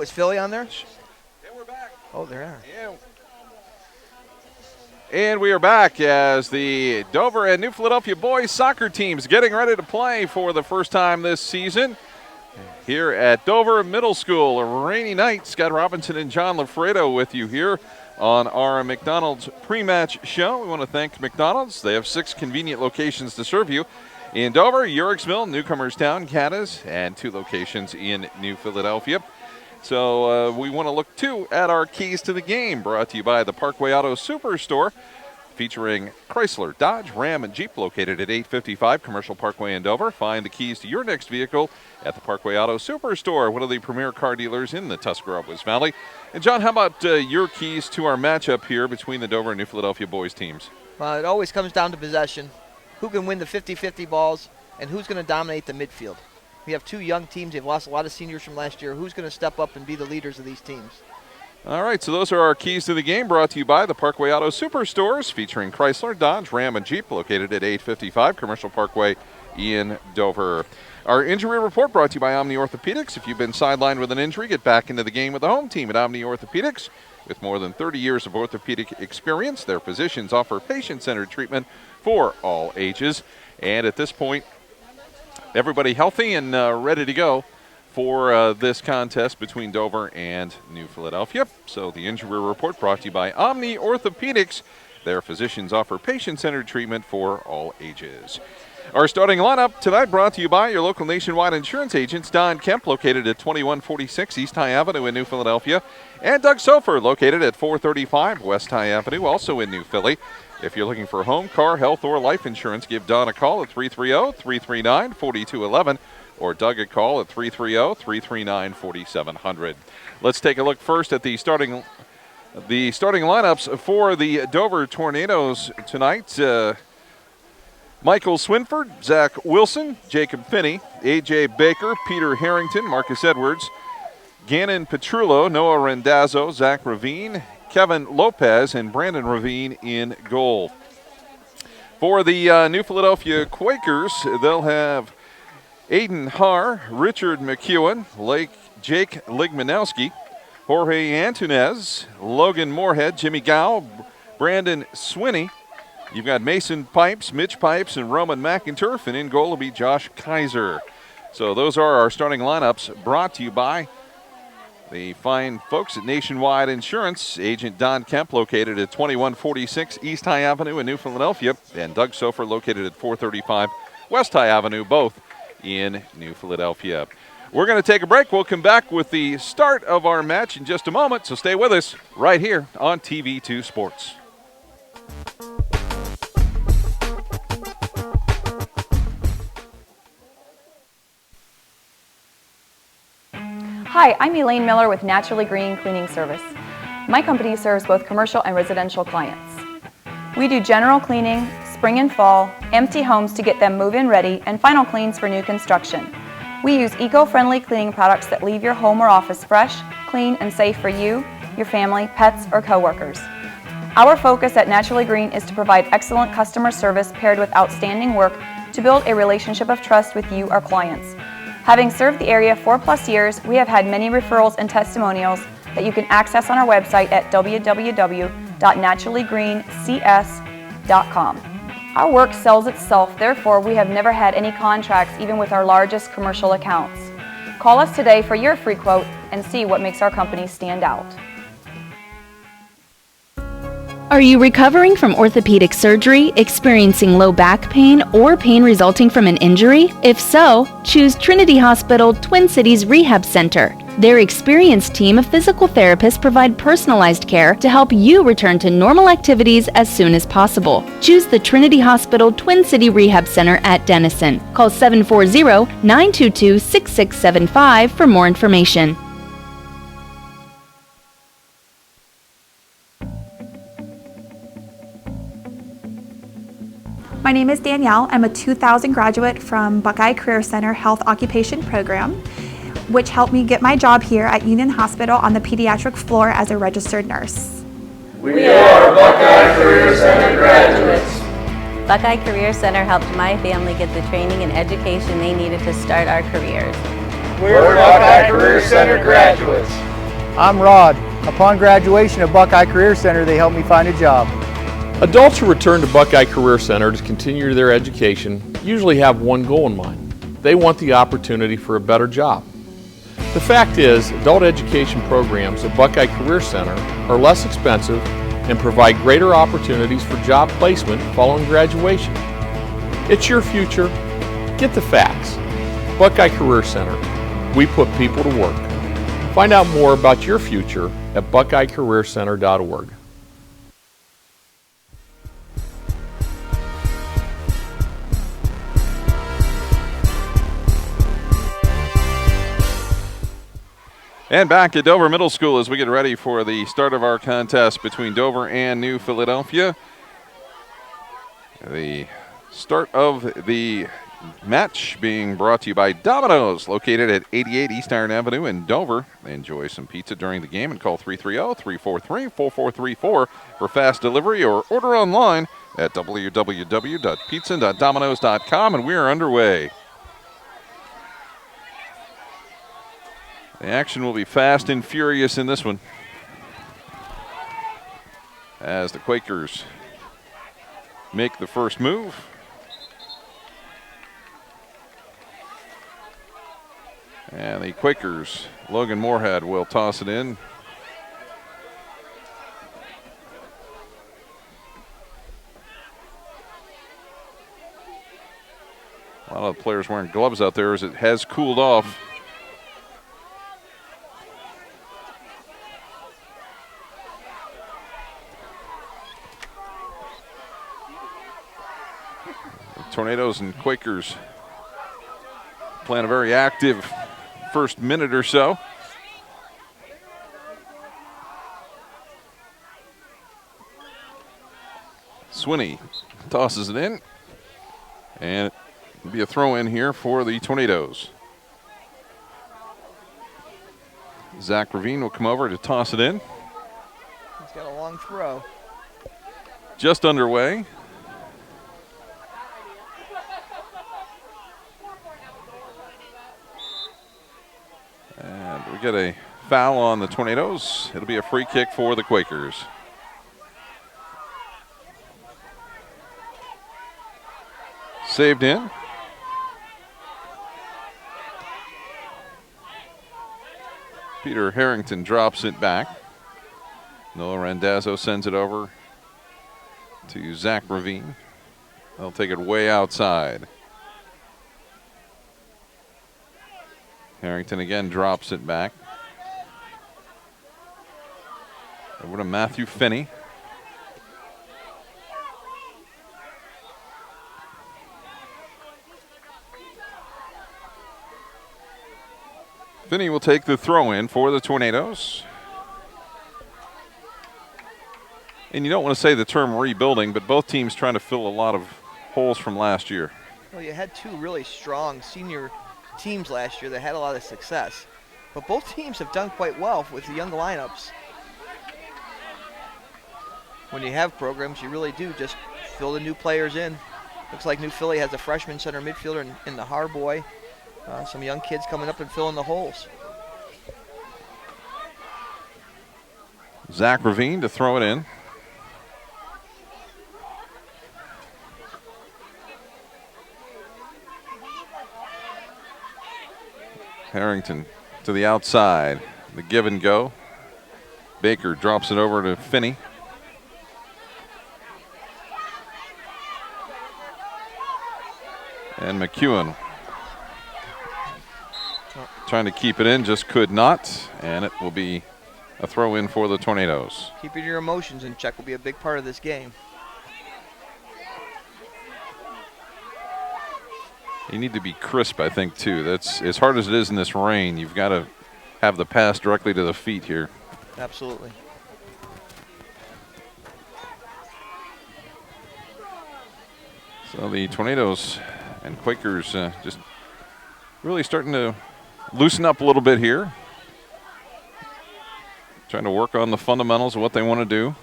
Was Philly on there? And we're back. Oh, there are. And we are back as the Dover and New Philadelphia boys soccer teams getting ready to play for the first time this season here at Dover Middle School. A rainy night. Scott Robinson and John Lafredo with you here on our McDonald's pre-match show. We want to thank McDonald's. They have 6 convenient locations to serve you in Dover, Uricksville, Newcomerstown, Cadiz, and 2 locations in New Philadelphia. So we want to look, too, at our keys to the game, brought to you by the Parkway Auto Superstore, featuring Chrysler, Dodge, Ram, and Jeep, located at 855 Commercial Parkway in Dover. Find the keys to your next vehicle at the Parkway Auto Superstore, one of the premier car dealers in the Tuscarora Valley. And, John, how about your keys to our matchup here between the Dover and New Philadelphia boys teams? Well, it always comes down to possession. Who can win the 50-50 balls, and who's going to dominate the midfield? We have 2 young teams. They've lost a lot of seniors from last year. Who's going to step up and be the leaders of these teams? All right, so those are our keys to the game, brought to you by the Parkway Auto Superstores, featuring Chrysler, Dodge, Ram, and Jeep, located at 855 Commercial Parkway in Dover. Our injury report brought to you by Omni Orthopedics. If you've been sidelined with an injury, get back into the game with the home team at Omni Orthopedics. With more than 30 years of orthopedic experience, their physicians offer patient-centered treatment for all ages. And at this point, everybody healthy and ready to go for this contest between Dover and New Philadelphia. So the injury report brought to you by Omni Orthopedics. Their physicians offer patient-centered treatment for all ages. Our starting lineup tonight brought to you by your local nationwide insurance agents, Don Kemp, located at 2146 East High Avenue in New Philadelphia, and Doug Sofer, located at 435 West High Avenue, also in New Philly. If you're looking for home, car, health, or life insurance, give Don a call at 330-339-4211 or Doug a call at 330-339-4700. Let's take a look first at the starting lineups for the Dover Tornadoes tonight. Michael Swinford, Zach Wilson, Jacob Finney, A.J. Baker, Peter Harrington, Marcus Edwards, Gannon Petrullo, Noah Rendazzo, Zach Ravine, Kevin Lopez, and Brandon Ravine in goal. For the New Philadelphia Quakers, they'll have Aiden Haar, Richard McEwen, Jake Ligmanowski, Jorge Antunez, Logan Moorhead, Jimmy Gow, Brandon Swinney. You've got Mason Pipes, Mitch Pipes, and Roman McInturf, and in goal will be Josh Kaiser. So those are our starting lineups, brought to you by the fine folks at Nationwide Insurance. Agent Don Kemp, located at 2146 East High Avenue in New Philadelphia, and Doug Sofer, located at 435 West High Avenue, both in New Philadelphia. We're going to take a break. We'll come back with the start of our match in just a moment, so stay with us right here on TV2 Sports. Hi, I'm Elaine Miller with Naturally Green Cleaning Service. My company serves both commercial and residential clients. We do general cleaning, spring and fall, empty homes to get them move-in ready, and final cleans for new construction. We use eco-friendly cleaning products that leave your home or office fresh, clean, and safe for you, your family, pets, or coworkers. Our focus at Naturally Green is to provide excellent customer service paired with outstanding work to build a relationship of trust with you, our clients. Having served the area 4+ years, we have had many referrals and testimonials that you can access on our website at www.naturallygreencs.com. Our work sells itself, therefore we have never had any contracts even with our largest commercial accounts. Call us today for your free quote and see what makes our company stand out. Are you recovering from orthopedic surgery, experiencing low back pain, or pain resulting from an injury? If so, choose Trinity Hospital Twin Cities Rehab Center. Their experienced team of physical therapists provide personalized care to help you return to normal activities as soon as possible. Choose the Trinity Hospital Twin City Rehab Center at Denison. Call 740-922-6675 for more information. My name is Danielle. I'm a 2000 graduate from Buckeye Career Center Health Occupation Program, which helped me get my job here at Union Hospital on the pediatric floor as a registered nurse. We are Buckeye Career Center graduates. Buckeye Career Center helped my family get the training and education they needed to start our careers. We're Buckeye Career Center graduates. I'm Rod. Upon graduation at Buckeye Career Center, they helped me find a job. Adults who return to Buckeye Career Center to continue their education usually have one goal in mind. They want the opportunity for a better job. The fact is, adult education programs at Buckeye Career Center are less expensive and provide greater opportunities for job placement following graduation. It's your future. Get the facts. Buckeye Career Center. We put people to work. Find out more about your future at buckeyecareercenter.org. And back at Dover Middle School as we get ready for the start of our contest between Dover and New Philadelphia. The start of the match being brought to you by Domino's, located at 88 East Iron Avenue in Dover. Enjoy some pizza during the game and call 330-343-4434 for fast delivery or order online at www.pizza.domino's.com. And we are underway. The action will be fast and furious in this one, as the Quakers make the first move. And the Quakers, Logan Moorhead, will toss it in. A lot of players wearing gloves out there as it has cooled off. Tornadoes and Quakers playing a very active first minute or so. Swinney tosses it in, and it'll be a throw in here for the Tornadoes. Zach Ravine will come over to toss it in. He's got a long throw. Just underway. And we get a foul on the Tornadoes. It'll be a free kick for the Quakers. Saved in. Peter Harrington drops it back. Noah Randazzo sends it over to Zach Ravine. They'll take it way outside. Harrington again drops it back. Over to Matthew Finney. Finney will take the throw in for the Tornadoes. And you don't want to say the term rebuilding, but both teams trying to fill a lot of holes from last year. Well, you had two really strong senior teams last year that had a lot of success, but both teams have done quite well with the young lineups. When you have programs, you really do just fill the new players in. Looks like New Philly has a freshman center midfielder in the Harboy. Some young kids coming up and filling the holes. Zach Ravine to throw it in. Harrington to the outside. The give and go. Baker drops it over to Finney. And McEwen trying to keep it in, just could not. And it will be a throw in for the Tornadoes. Keeping your emotions in check will be a big part of this game. You need to be crisp, I think, too. That's as hard as it is in this rain. You've got to have the pass directly to the feet here. Absolutely. So the Tornadoes and Quakers just really starting to loosen up a little bit here. Trying to work on the fundamentals of what they want to do.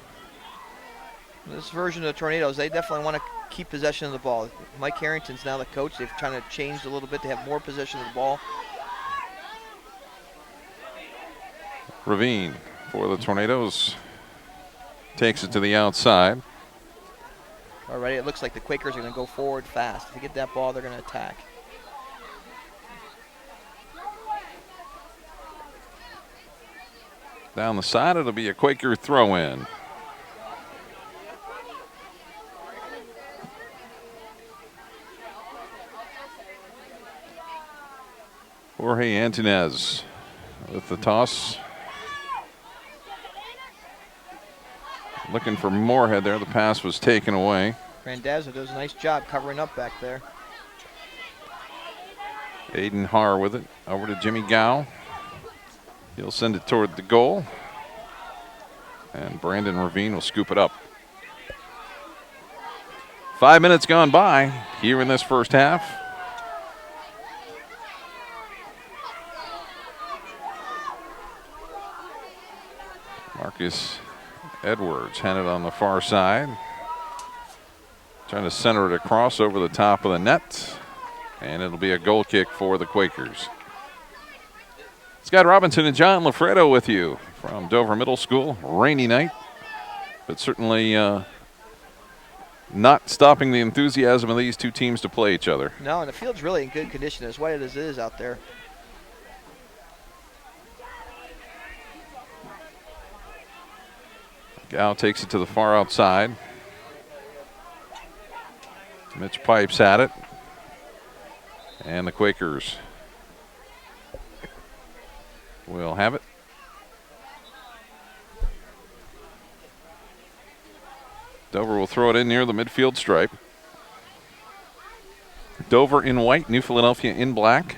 This version of the Tornadoes, they definitely want to keep possession of the ball. Mike Harrington's now the coach. They've trying to change a little bit to have more possession of the ball. Ravine for the Tornadoes takes it to the outside. Already it looks like the Quakers are going to go forward fast. If they get that ball, they're going to attack. Down the side, it'll be a Quaker throw-in. Jorge Antunez with the toss. Looking for Moorhead there. The pass was taken away. Randazzo does a nice job covering up back there. Aiden Haar with it. Over to Jimmy Gow. He'll send it toward the goal. And Brandon Ravine will scoop it up. 5 minutes gone by here in this first half. Marcus Edwards had it on the far side. Trying to center it across over the top of the net. And it'll be a goal kick for the Quakers. Scott Robinson and John Lafredo with you from Dover Middle School. Rainy night, but certainly not stopping the enthusiasm of these two teams to play each other. No, and the field's really in good condition, as white as it is out there. Gow takes it to the far outside. Mitch Pipes at it. And the Quakers will have it. Dover will throw it in near the midfield stripe. Dover in white, New Philadelphia in black.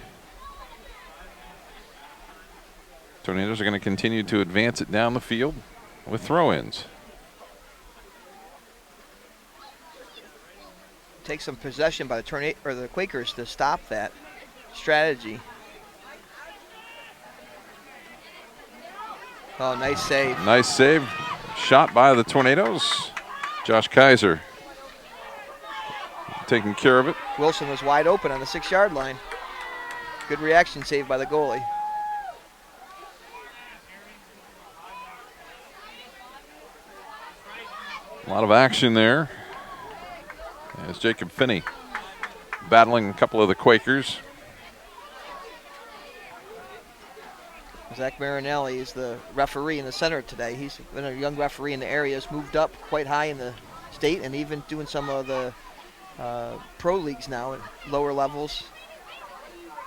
Tornadoes are going to continue to advance it down the field with throw-ins. Take some possession by the Quakers to stop that strategy. Oh, nice save. Nice save. Shot by the Tornadoes. Josh Kaiser taking care of it. Wilson was wide open on the 6-yard line. Good reaction save by the goalie. A lot of action there. As Jacob Finney battling a couple of the Quakers. Zach Marinelli is the referee in the center today. He's been a young referee in the area, has moved up quite high in the state and even doing some of the pro leagues now at lower levels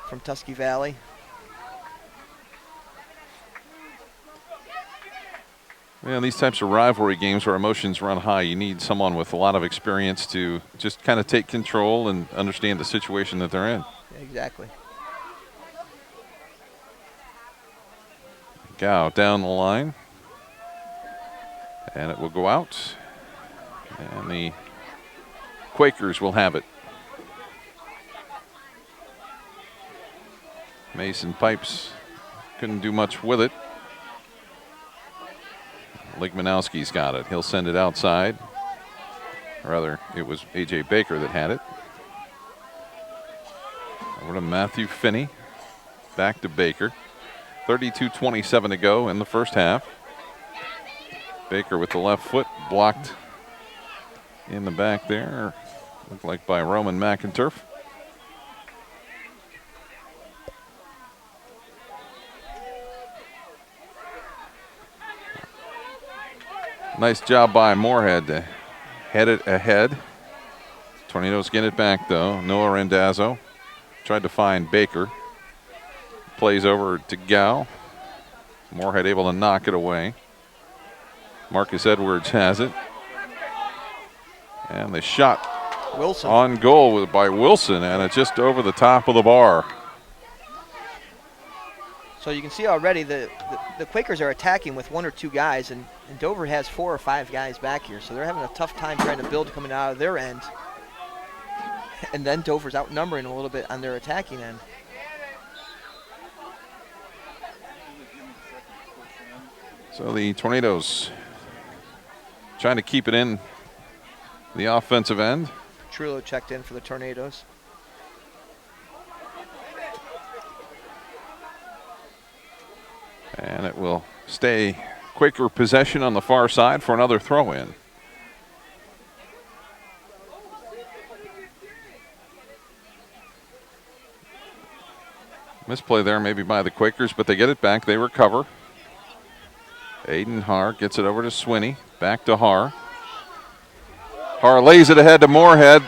from Tusky Valley. Yeah, these types of rivalry games where emotions run high, you need someone with a lot of experience to just kind of take control and understand the situation that they're in. Yeah, exactly. Gow down the line. And it will go out. And the Quakers will have it. Mason Pipes couldn't do much with it. Ligmanowski's got it. He'll send it outside. Or rather, it was A.J. Baker that had it. Over to Matthew Finney. Back to Baker. 32:27 to go in the first half. Baker with the left foot blocked in the back there. Looked like by Roman McInturf. Nice job by Moorhead to head it ahead. Tornadoes get it back though. Noah Randazzo tried to find Baker. Plays over to Gow. Moorhead able to knock it away. Marcus Edwards has it. And the shot Wilson on goal by Wilson, and it's just over the top of the bar. So you can see already the Quakers are attacking with 1 or 2 guys, and Dover has 4 or 5 guys back here, so they're having a tough time trying to build coming out of their end. And then Dover's outnumbering a little bit on their attacking end. So the Tornadoes trying to keep it in the offensive end. Trullo checked in for the Tornadoes. And it will stay Quaker possession on the far side for another throw-in. Misplay there maybe by the Quakers, but they get it back. They recover. Aiden Haar gets it over to Swinney. Back to Haar. Haar lays it ahead to Moorhead.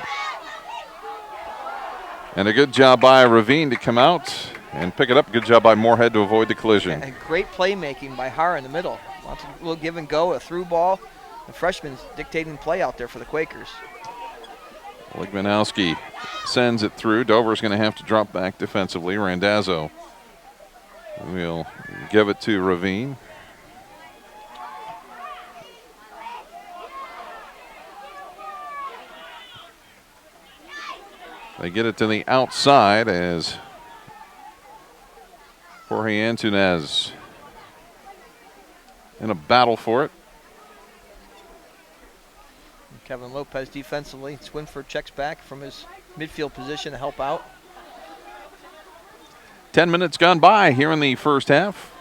And a good job by Ravine to come out and pick it up. Good job by Moorhead to avoid the collision. And great playmaking by Haar in the middle. Lots of little give and go, a through ball. The freshman's dictating play out there for the Quakers. Ligmanowski sends it through. Dover's going to have to drop back defensively. Randazzo will give it to Ravine. They get it to the outside as Jorge Antunez in a battle for it. Kevin Lopez defensively. Swinford checks back from his midfield position to help out. 10 minutes gone by here in the first half.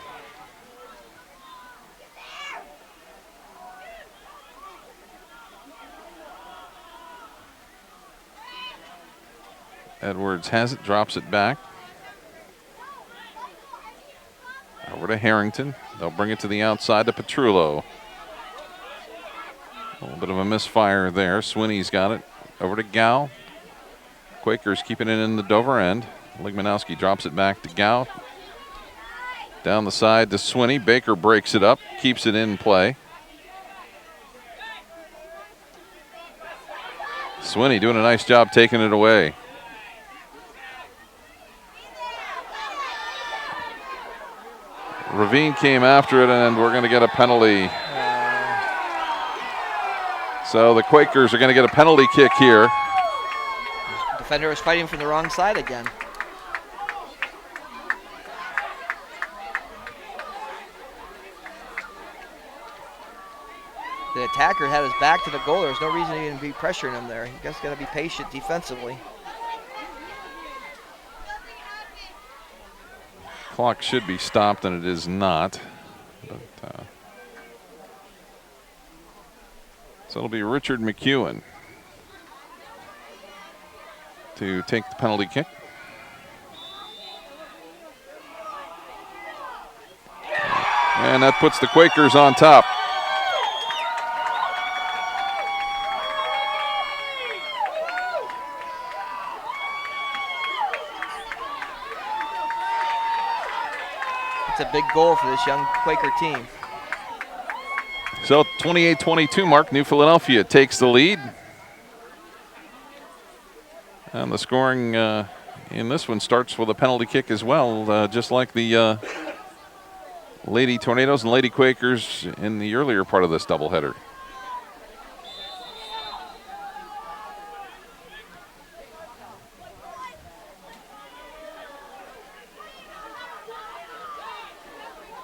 Edwards has it, drops it back. Over to Harrington. They'll bring it to the outside to Petrullo. A little bit of a misfire there. Swinney's got it. Over to Gow. Quakers keeping it in the Dover end. Ligmanowski drops it back to Gow. Down the side to Swinney. Baker breaks it up, keeps it in play. Swinney doing a nice job taking it away. Ravine came after it, and we're going to get a penalty. So the Quakers are going to get a penalty kick here. Defender was fighting from the wrong side again. The attacker had his back to the goal. There's no reason to even be pressuring him there. You guys got to be patient defensively. Clock should be stopped, and it is not. But, so it'll be Richard McEwen to take the penalty kick. And that puts the Quakers on top. It's a big goal for this young Quaker team. So 28-22 mark, New Philadelphia takes the lead. And the scoring in this one starts with a penalty kick as well, just like the Lady Tornadoes and Lady Quakers in the earlier part of this doubleheader.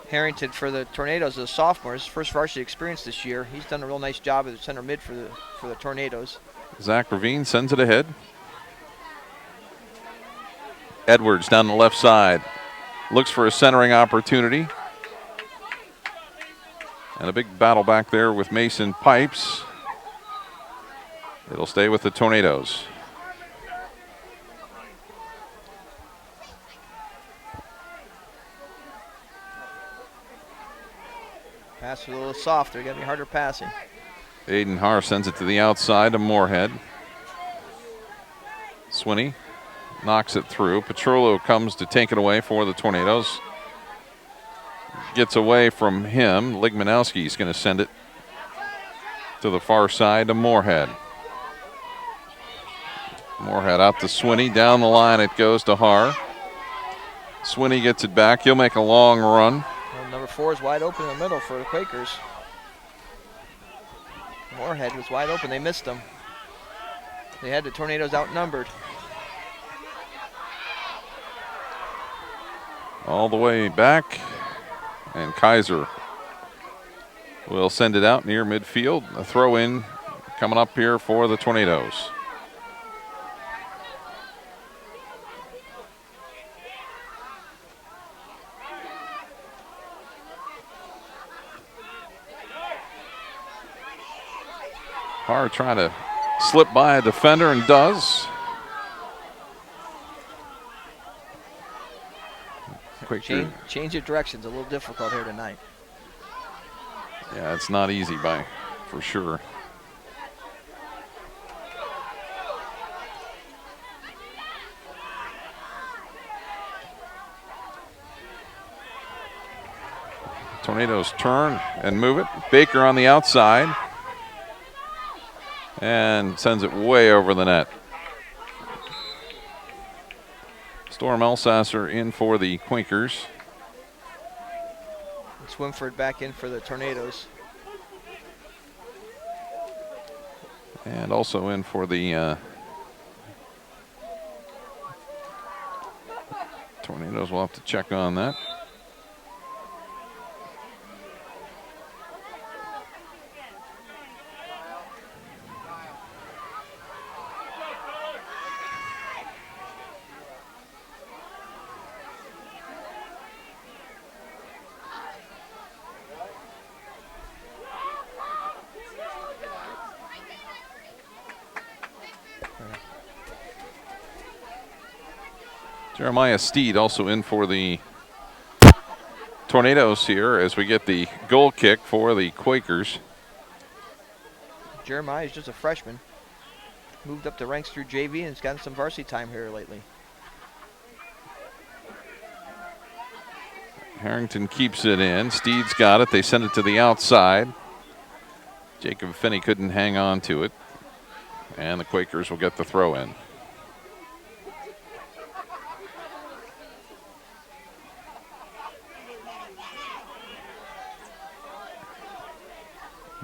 Harrington for the Tornadoes, a sophomore, his first varsity experience this year. He's done a real nice job as a center mid for the Tornadoes. Zach Ravine sends it ahead. Edwards down the left side. Looks for a centering opportunity. And a big battle back there with Mason Pipes. It'll stay with the Tornadoes. Pass was a little softer, got to be harder passing. Aiden Haar sends it to the outside to Moorhead. Swinney knocks it through. Petrullo comes to take it away for the Tornadoes. Gets away from him. Ligmanowski's going to send it to the far side to Moorhead. Moorhead out to Swinney. Down the line it goes to Haar. Swinney gets it back. He'll make a long run. Well, number 4 is wide open in the middle for the Quakers. Moorhead was wide open. They missed him. They had the Tornadoes outnumbered. All the way back. And Kaiser will send it out near midfield. A throw in coming up here for the Tornadoes. Har trying to slip by a defender and does. Quaker. Change of direction's a little difficult here tonight. Yeah, it's not easy for sure. Tornadoes turn and move it. Baker on the outside. And sends it way over the net. Storm Elsasser in for the Quakers. Swinford back in for the Tornadoes. And also in for the Tornadoes. We'll have to check on that. Jeremiah Steed also in for the Tornadoes here as we get the goal kick for the Quakers. Jeremiah is just a freshman. Moved up the ranks through JV and has gotten some varsity time here lately. Harrington keeps it in. Steed's got it. They send it to the outside. Jacob Finney couldn't hang on to it. And the Quakers will get the throw in.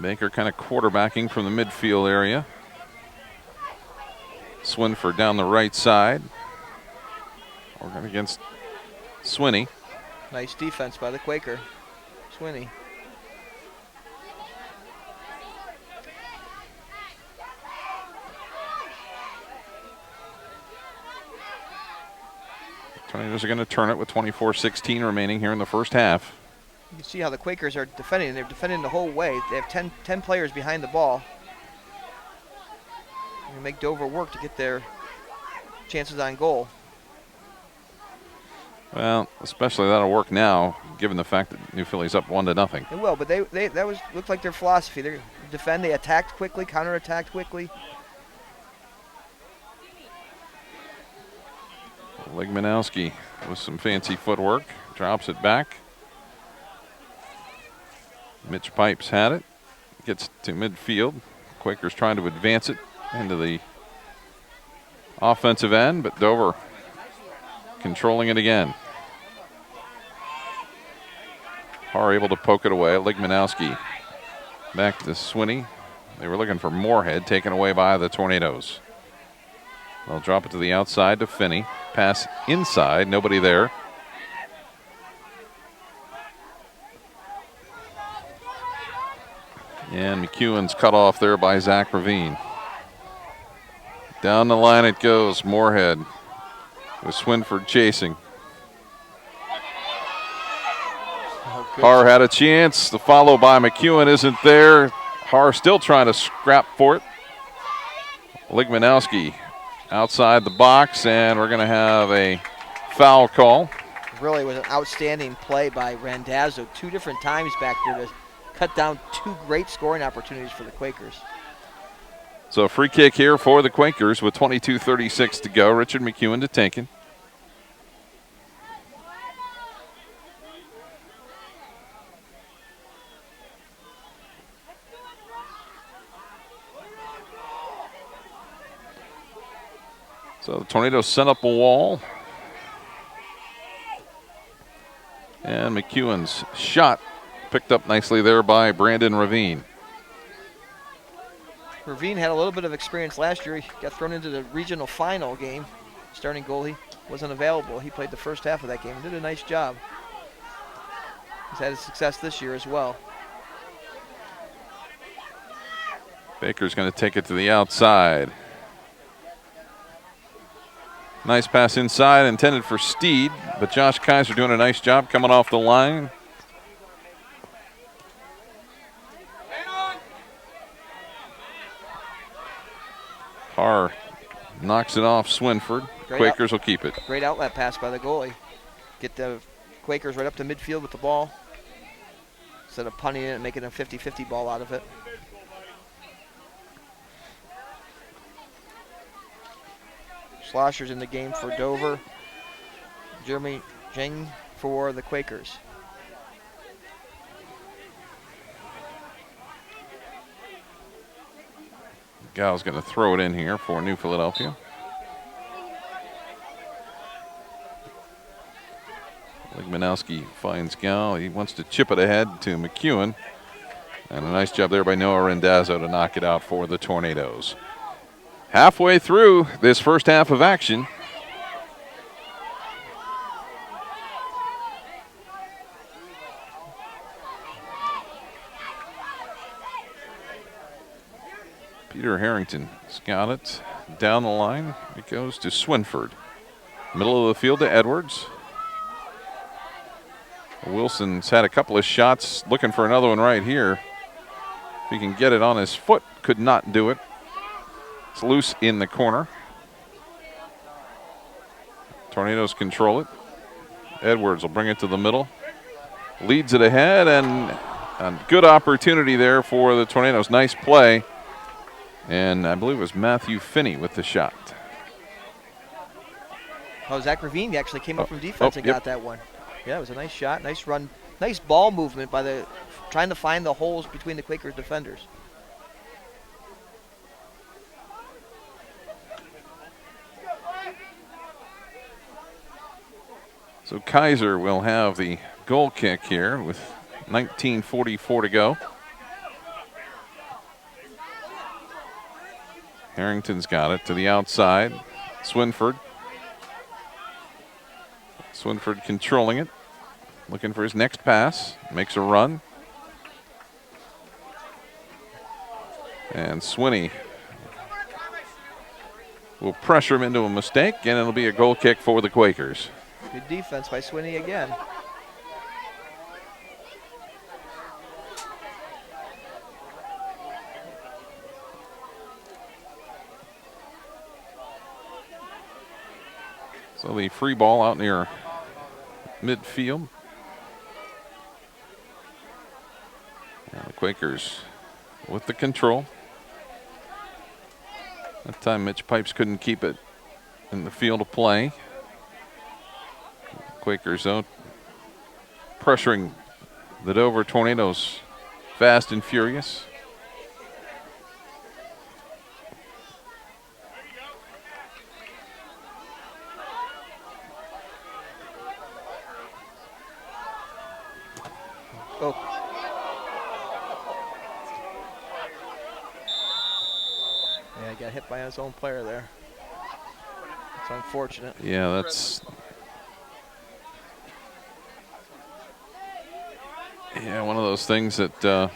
Baker kind of quarterbacking from the midfield area. Swinford down the right side. Working against Swinney. Nice defense by the Quaker. Swinney. Tornadoes are going to turn it with 24-16 remaining here in the first half. You can see how the Quakers are defending. They're defending the whole way. They have 10 players behind the ball. They make Dover work to get their chances on goal. Well, especially that'll work now, given the fact that New Philly's up 1-0. It will, but that looked like their philosophy. They defend, they attacked quickly, counterattacked quickly. Ligmanowski with some fancy footwork, drops it back. Mitch Pipes had it, gets to midfield. Quakers trying to advance it into the offensive end, but Dover controlling it again. Har able to poke it away. Ligmanowski back to Swinney. They were looking for Moorhead, taken away by the Tornadoes. They'll drop it to the outside to Finney. Pass inside, nobody there. And McEwen's cut off there by Zach Ravine. Down the line it goes, Moorhead with Swinford chasing. Har had a chance. The follow by McEwen isn't there. Har still trying to scrap for it. Ligmanowski outside the box, and we're going to have a foul call. Really was an outstanding play by Randazzo 2 different times back there to cut down 2 great scoring opportunities for the Quakers. So a free kick here for the Quakers with 22:36 to go. Richard McEwen to take it. So the Tornadoes set up a wall. And McEwen's shot picked up nicely there by Brandon Ravine. Ravine had a little bit of experience last year. He got thrown into the regional final game. Starting goalie wasn't available. He played the first half of that game and did a nice job. He's had success this year as well. Baker's going to take it to the outside. Nice pass inside, intended for Steed, but Josh Kaiser doing a nice job coming off the line. Carr knocks it off Swinford. Quakers will keep it. Great outlet pass by the goalie. Get the Quakers right up to midfield with the ball instead of punting it and making a 50-50 ball out of it. Schlosser's in the game for Dover. Jeremy Jing for the Quakers. Gal's going to throw it in here for New Philadelphia. Ligmanowski finds Gal. He wants to chip it ahead to McEwen. And a nice job there by Noah Rendazzo to knock it out for the Tornadoes. Halfway through this first half of action. Peter Harrington's got it. Down the line, it goes to Swinford. Middle of the field to Edwards. Wilson's had a couple of shots, looking for another one right here. If he can get it on his foot, could not do it. It's loose in the corner. Tornadoes control it. Edwards will bring it to the middle. Leads it ahead, and a good opportunity there for the Tornadoes. Nice play. And I believe it was Matthew Finney with the shot. Oh, Zach Ravine actually came up from defense and got that one. Yeah, it was a nice shot, nice run, nice ball movement by the, trying to find the holes between the Quakers defenders. So Kaiser will have the goal kick here with 19:44 to go. Harrington's got it to the outside. Swinford. Swinford controlling it. Looking for his next pass. Makes a run. And Swinney will pressure him into a mistake, and it'll be a goal kick for the Quakers. Good defense by Swinney again. So the free ball out near midfield. And the Quakers with the control. That time Mitch Pipes couldn't keep it in the field of play. Quakers though pressuring the Dover Tornadoes fast and furious. Oh. Yeah, he got hit by his own player there. It's unfortunate. Yeah, that's... Yeah, one of those things that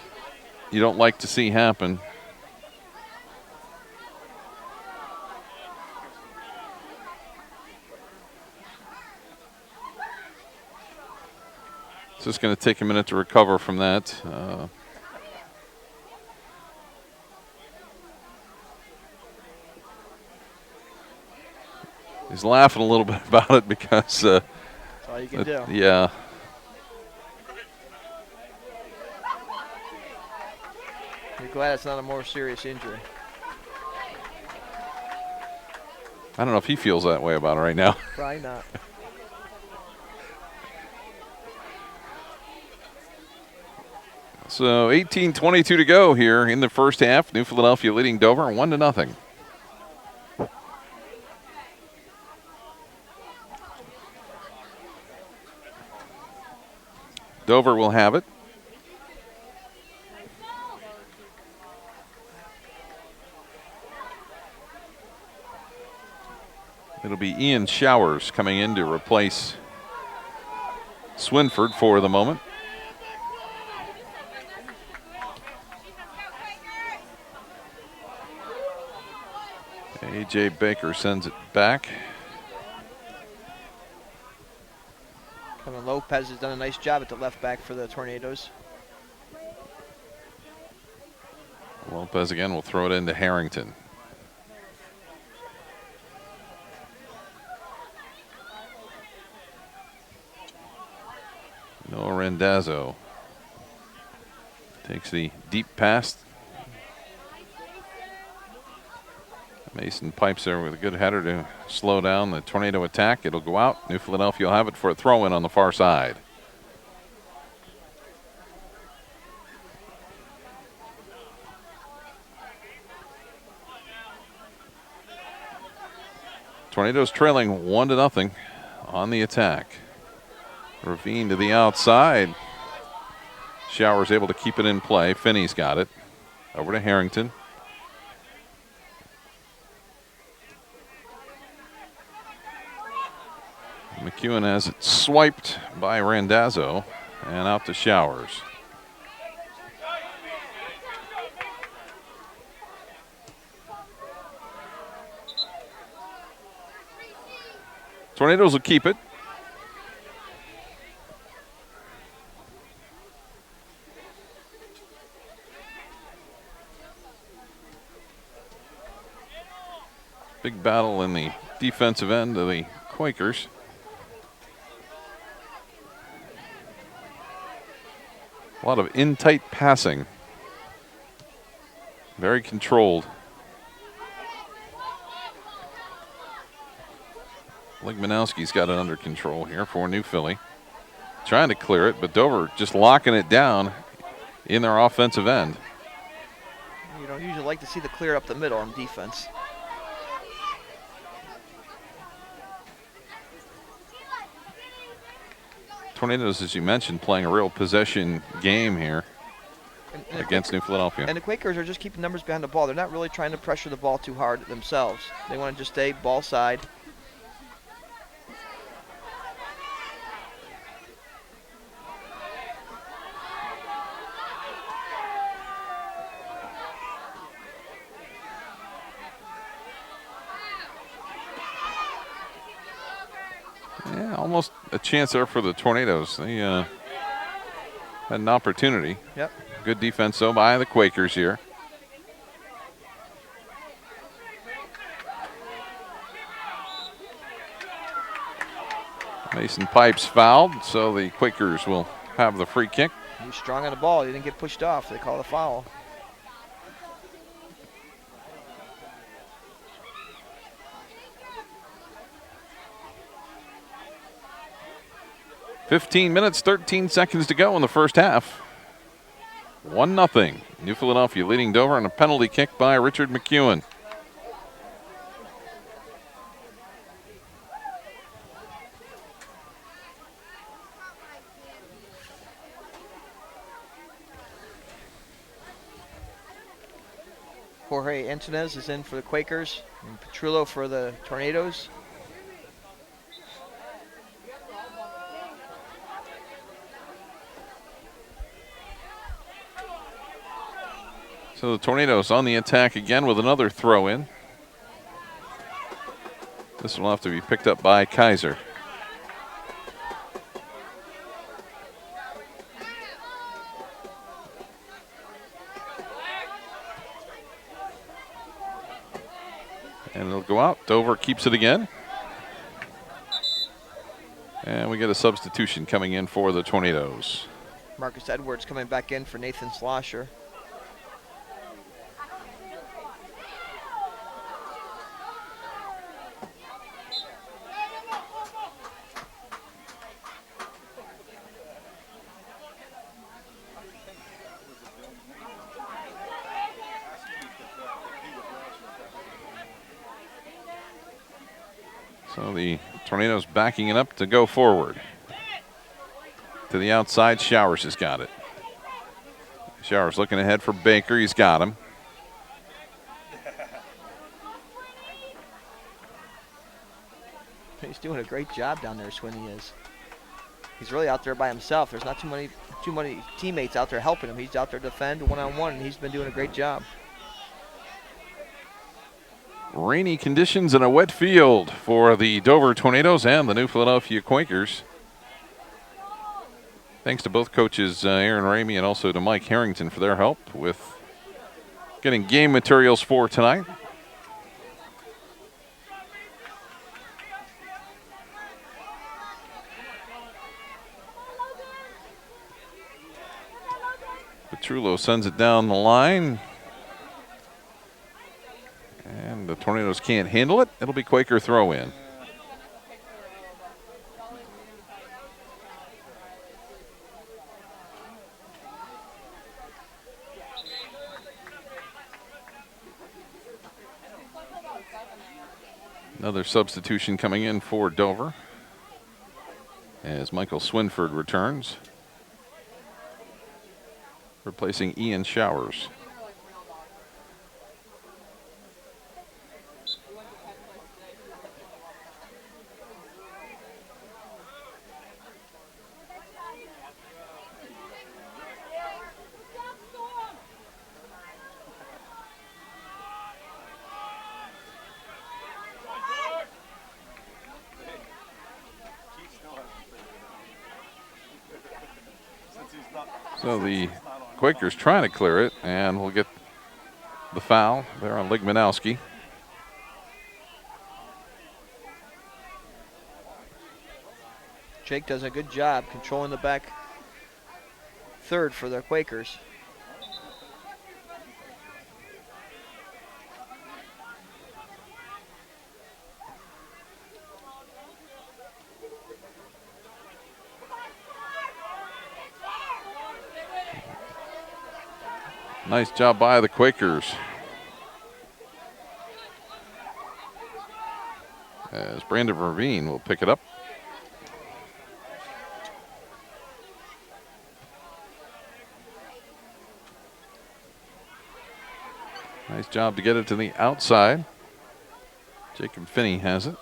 you don't like to see happen. It's just going to take a minute to recover from that. He's laughing a little bit about it because... That's all you can do. Yeah. You're glad it's not a more serious injury. I don't know if he feels that way about it right now. Probably not. So 18:22 to go here in the first half. New Philadelphia leading Dover 1-0. Dover will have it. It'll be Ian Showers coming in to replace Swinford for the moment. A.J. Baker sends it back. Kevin Lopez has done a nice job at the left back for the Tornadoes. Lopez again will throw it into Harrington. Randazzo takes the deep pass. Mason pipes there with a good header to slow down the Tornado attack. It'll go out. New Philadelphia will have it for a throw-in on the far side. Tornadoes trailing 1-0 on the attack. Ravine to the outside. Showers able to keep it in play. Finney's got it. Over to Harrington. McEwen has it swiped by Randazzo and out to Showers. Tornadoes will keep it. Big battle in the defensive end of the Quakers. A lot of in-tight passing. Very controlled. Ligmanowski's got it under control here for New Philly. Trying to clear it, but Dover just locking it down in their offensive end. You don't usually like to see the clear up the middle on defense. Tornadoes, as you mentioned, playing a real possession game here against New Philadelphia. And the Quakers are just keeping numbers behind the ball. They're not really trying to pressure the ball too hard themselves. They want to just stay ball side. Yeah, almost a chance there for the Tornadoes. They had an opportunity. Yep. Good defense, though, by the Quakers here. Mason Pipes fouled, so the Quakers will have the free kick. He was strong on the ball. He didn't get pushed off. They call it a foul. .15 minutes, 13 seconds to go in the first half. 1-0. New Philadelphia leading Dover on a penalty kick by Richard McEwen. Jorge Antunez is in for the Quakers and Petrillo for the Tornadoes. So the Tornadoes on the attack again with another throw in. This will have to be picked up by Kaiser. And it'll go out. Dover keeps it again. And we get a substitution coming in for the Tornadoes. Marcus Edwards coming back in for Nathan Slosher. So the Tornadoes backing it up to go forward. To the outside, Showers has got it. Showers looking ahead for Baker. He's got him. He's doing a great job down there, Swinney is. He's really out there by himself. There's not too many teammates out there helping him. He's out there to defend one-on-one, and he's been doing a great job. Rainy conditions and a wet field for the Dover Tornadoes and the New Philadelphia Quakers. Thanks to both coaches, Aaron Ramey and also to Mike Harrington for their help with getting game materials for tonight. Trullo sends it down the line. And the Tornadoes can't handle it. It'll be Quaker throw in. Another substitution coming in for Dover as Michael Swinford returns, replacing Ian Showers. So the Quakers trying to clear it, and we'll get the foul there on Ligmanowski. Jake does a good job controlling the back third for the Quakers. Nice job by the Quakers. As Brandon Ravine will pick it up. Nice job to get it to the outside. Jacob Finney has it.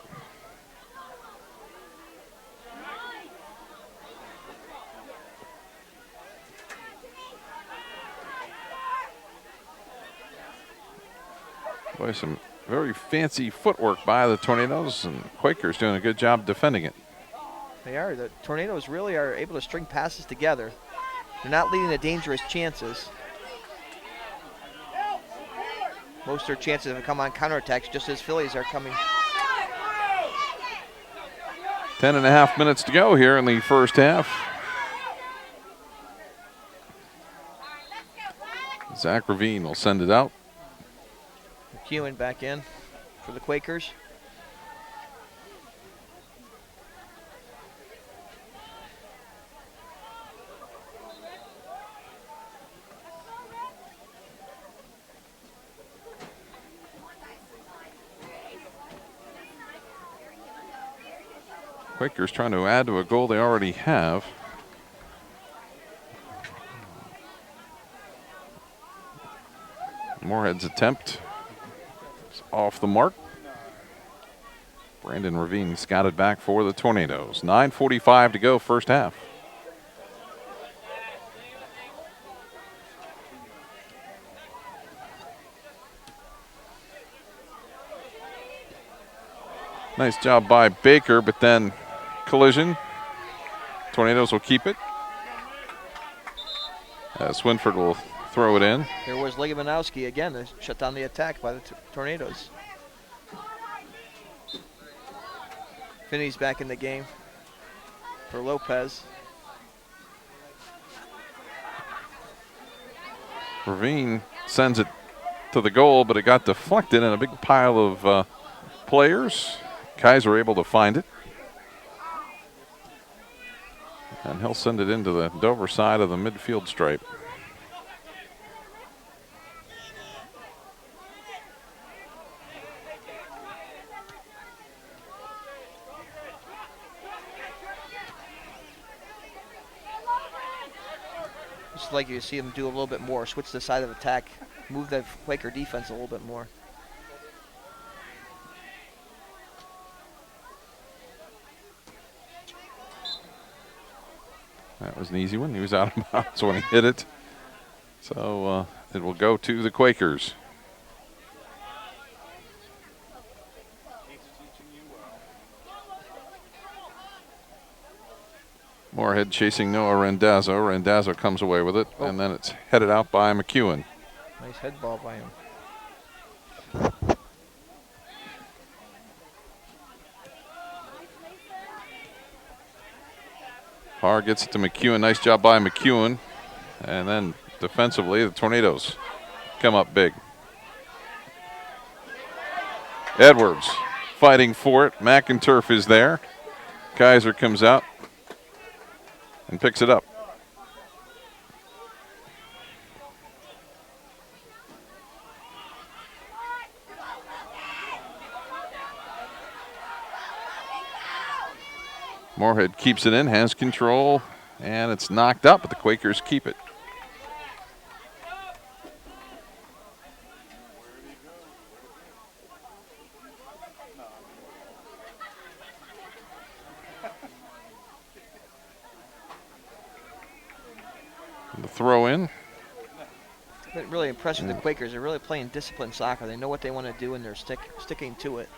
Boy, some very fancy footwork by the Tornadoes, and Quakers doing a good job defending it. They are. The Tornadoes really are able to string passes together. They're not leading to dangerous chances. Most of their chances have come on counterattacks, just as Phillies are coming. 10.5 minutes to go here in the first half. Zach Ravine will send it out. McEwen back in for the Quakers. Quakers trying to add to a goal they already have. Moorhead's attempt is off the mark. Brandon Ravine scouted back for the Tornadoes. 9:45 to go, first half. Nice job by Baker, but then collision. Tornadoes will keep it. Swinford will throw it in. There was Ligmanowski again to shut down the attack by the Tornadoes. Finney's back in the game for Lopez. Ravine sends it to the goal, but it got deflected in a big pile of players. Kaiser able to find it. And he'll send it into the Dover side of the midfield stripe. Just like you see them do a little bit more, switch the side of attack, move the Quaker defense a little bit more. That was an easy one. He was out of bounds when he hit it. So it will go to the Quakers. Moorhead chasing Noah Randazzo. Randazzo comes away with it, and then it's headed out by McEwen. Nice head ball by him. Parr gets it to McEwen. Nice job by McEwen. And then defensively, the Tornadoes come up big. Edwards fighting for it. McInturf is there. Kaiser comes out and picks it up. Moorhead keeps it in, has control, and it's knocked up, but the Quakers keep it. The throw in. Been really impressed with the Quakers. They're really playing disciplined soccer. They know what they want to do, and they're sticking to it.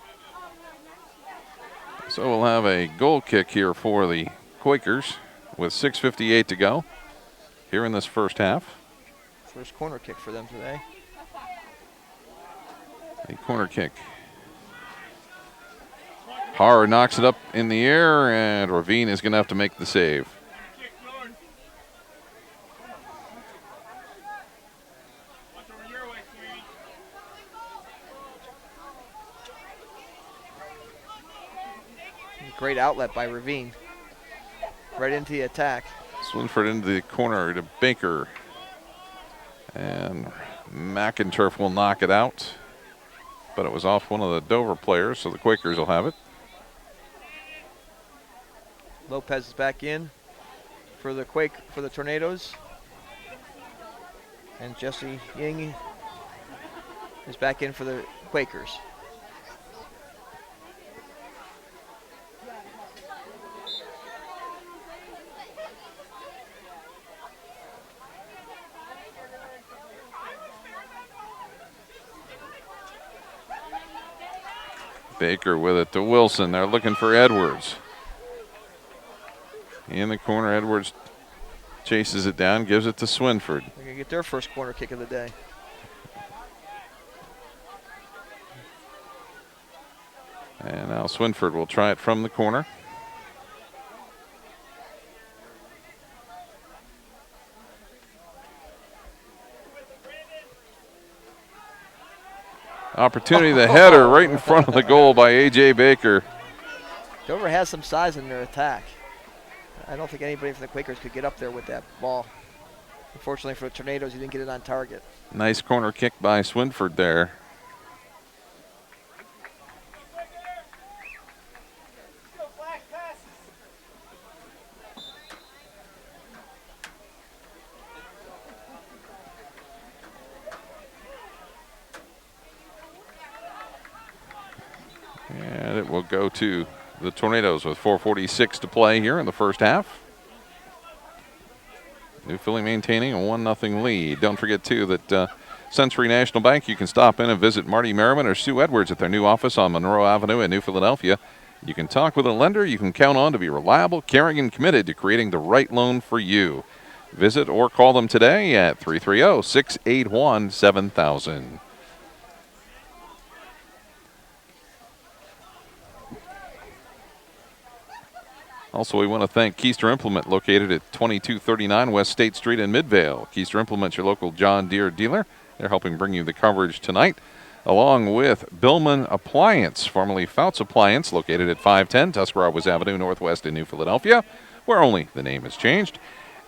So we'll have a goal kick here for the Quakers with 6:58 to go here in this first half. First corner kick for them today. A corner kick. Harr knocks it up in the air, and Ravine is going to have to make the save. Great outlet by Ravine. Right into the attack. Swinford into the corner to Baker. And McInturf will knock it out. But it was off one of the Dover players, so the Quakers will have it. Lopez is back in for the Tornadoes. And Jesse Ying is back in for the Quakers. Baker with it to Wilson. They're looking for Edwards. In the corner, Edwards chases it down, gives it to Swinford. They're going to get their first corner kick of the day. And now Swinford will try it from the corner. Opportunity, the header right in front of the goal by A.J. Baker. Dover has some size in their attack. I don't think anybody from the Quakers could get up there with that ball. Unfortunately for the Tornadoes, he didn't get it on target. Nice corner kick by Swinford there. And it will go to the Tornadoes with 4:46 to play here in the first half. New Philly maintaining a 1-0 lead. Don't forget, too, that Century National Bank, you can stop in and visit Marty Merriman or Sue Edwards at their new office on Monroe Avenue in New Philadelphia. You can talk with a lender you can count on to be reliable, caring, and committed to creating the right loan for you. Visit or call them today at 330-681-7000. Also, we want to thank Keister Implement, located at 2239 West State Street in Midvale. Keister Implement's your local John Deere dealer. They're helping bring you the coverage tonight, along with Billman Appliance, formerly Fouts Appliance, located at 510 Tuscarawas Avenue Northwest in New Philadelphia, where only the name has changed.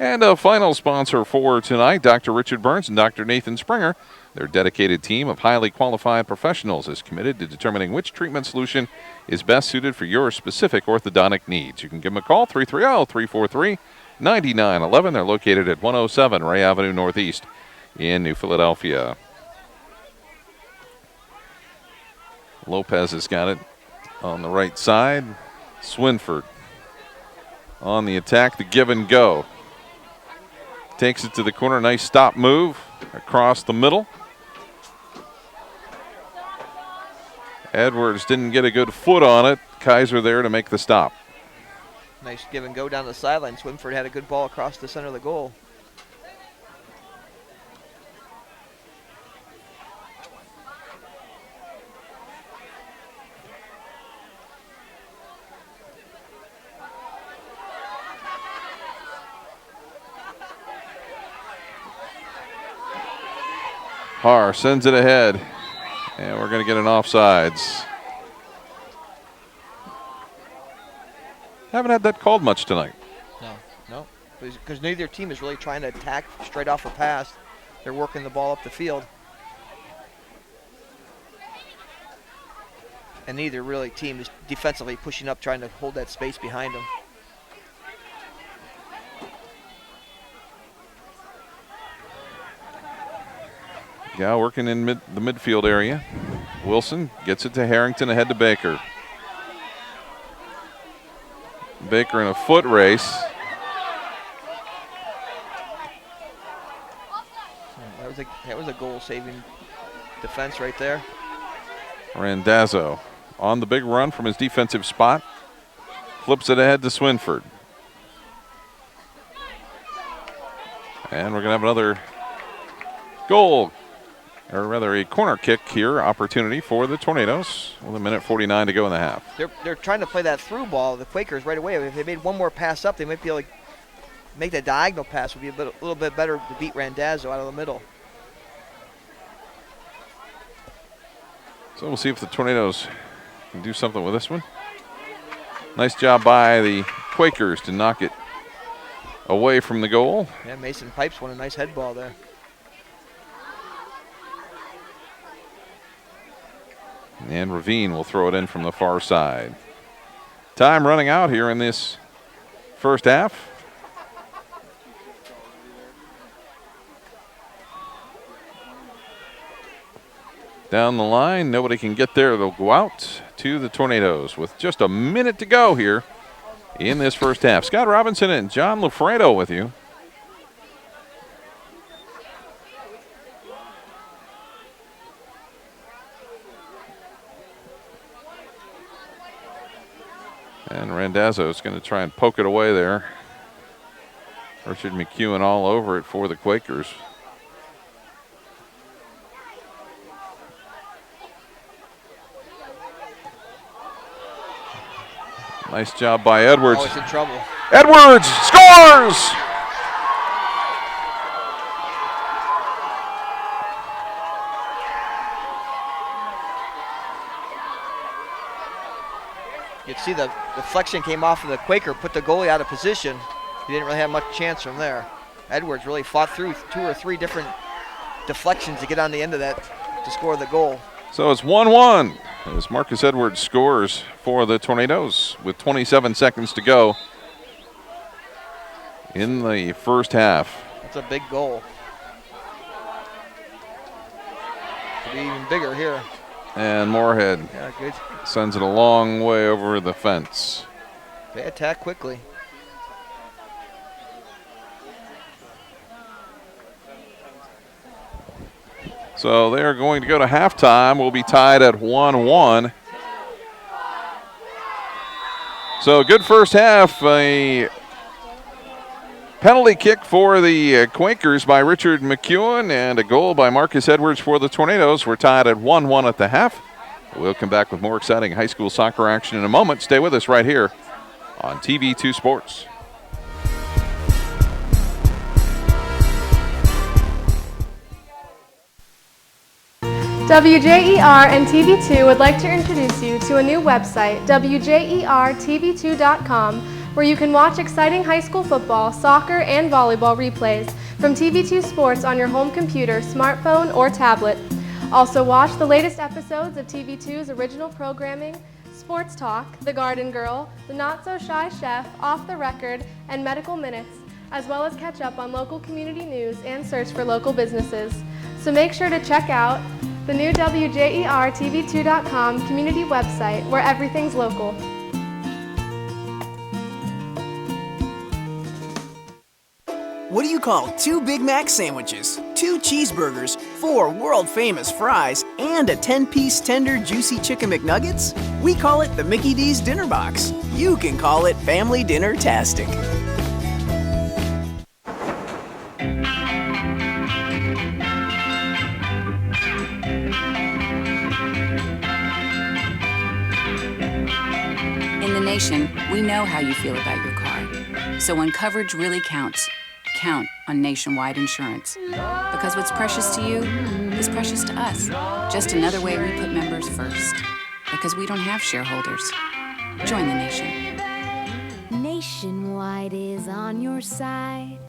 And a final sponsor for tonight, Dr. Richard Burns and Dr. Nathan Springer. Their dedicated team of highly qualified professionals is committed to determining which treatment solution is best suited for your specific orthodontic needs. You can give them a call, 330-343-9911. They're located at 107 Ray Avenue Northeast in New Philadelphia. Lopez has got it on the right side. Swinford on the attack, the give and go. Takes it to the corner, nice stop move across the middle. Edwards didn't get a good foot on it. Kaiser there to make the stop. Nice give and go down the sideline. Swinford had a good ball across the center of the goal. Har sends it ahead. And we're going to get an offsides. Haven't had that called much tonight. No. Because neither team is really trying to attack straight off a pass. They're working the ball up the field. And neither really team is defensively pushing up, trying to hold that space behind them. Yeah, working in the midfield area. Wilson gets it to Harrington, ahead to Baker. Baker in a foot race. That was a goal-saving defense right there. Randazzo on the big run from his defensive spot. Flips it ahead to Swinford. And we're going to have another goal, or rather a corner kick here, opportunity for the Tornadoes with 1:49 to go in the half. They're trying to play that through ball, the Quakers, right away. If they made one more pass up, they might be able to make that diagonal pass. Would be a little bit better to beat Randazzo out of the middle. So we'll see if the Tornadoes can do something with this one. Nice job by the Quakers to knock it away from the goal. Yeah, Mason Pipes won a nice head ball there. And Ravine will throw it in from the far side. Time running out here in this first half. Down the line, nobody can get there. They'll go out to the Tornadoes with just a minute to go here in this first half. Scott Robinson and John Lafredo with you. And Randazzo is going to try and poke it away there. Richard McEwen all over it for the Quakers. Nice job by Edwards. Oh, he's in trouble. Edwards scores! You can see the deflection came off of the Quaker, put the goalie out of position. He didn't really have much chance from there. Edwards really fought through 2 or 3 different deflections to get on the end of that to score the goal. So it's 1-1 as Marcus Edwards scores for the Tornadoes with 27 seconds to go in the first half. That's a big goal. Could be even bigger here. And Moorhead good. Sends it a long way over the fence. They attack quickly. So they're going to go to halftime. We'll be tied at 1-1. So good first half. A penalty kick for the Quakers by Richard McEwen and a goal by Marcus Edwards for the Tornadoes. We're tied at 1-1 at the half. We'll come back with more exciting high school soccer action in a moment. Stay with us right here on TV2 Sports. WJER and TV2 would like to introduce you to a new website, WJERTV2.com, where you can watch exciting high school football, soccer, and volleyball replays from TV2 Sports on your home computer, smartphone, or tablet. Also watch the latest episodes of TV2's original programming, Sports Talk, The Garden Girl, The Not So Shy Chef, Off the Record, and Medical Minutes, as well as catch up on local community news and search for local businesses. So make sure to check out the new WJERTV2.com community website where everything's local. What do you call 2 Big Mac sandwiches, 2 cheeseburgers, 4 world-famous fries, and a 10-piece tender juicy chicken McNuggets? We call it the Mickey D's Dinner Box. You can call it Family Dinner-tastic. In the nation, we know how you feel about your car. So when coverage really counts, count on Nationwide Insurance. Because what's precious to you is precious to us. Just another way we put members first. Because we don't have shareholders. Join the nation. Nationwide is on your side.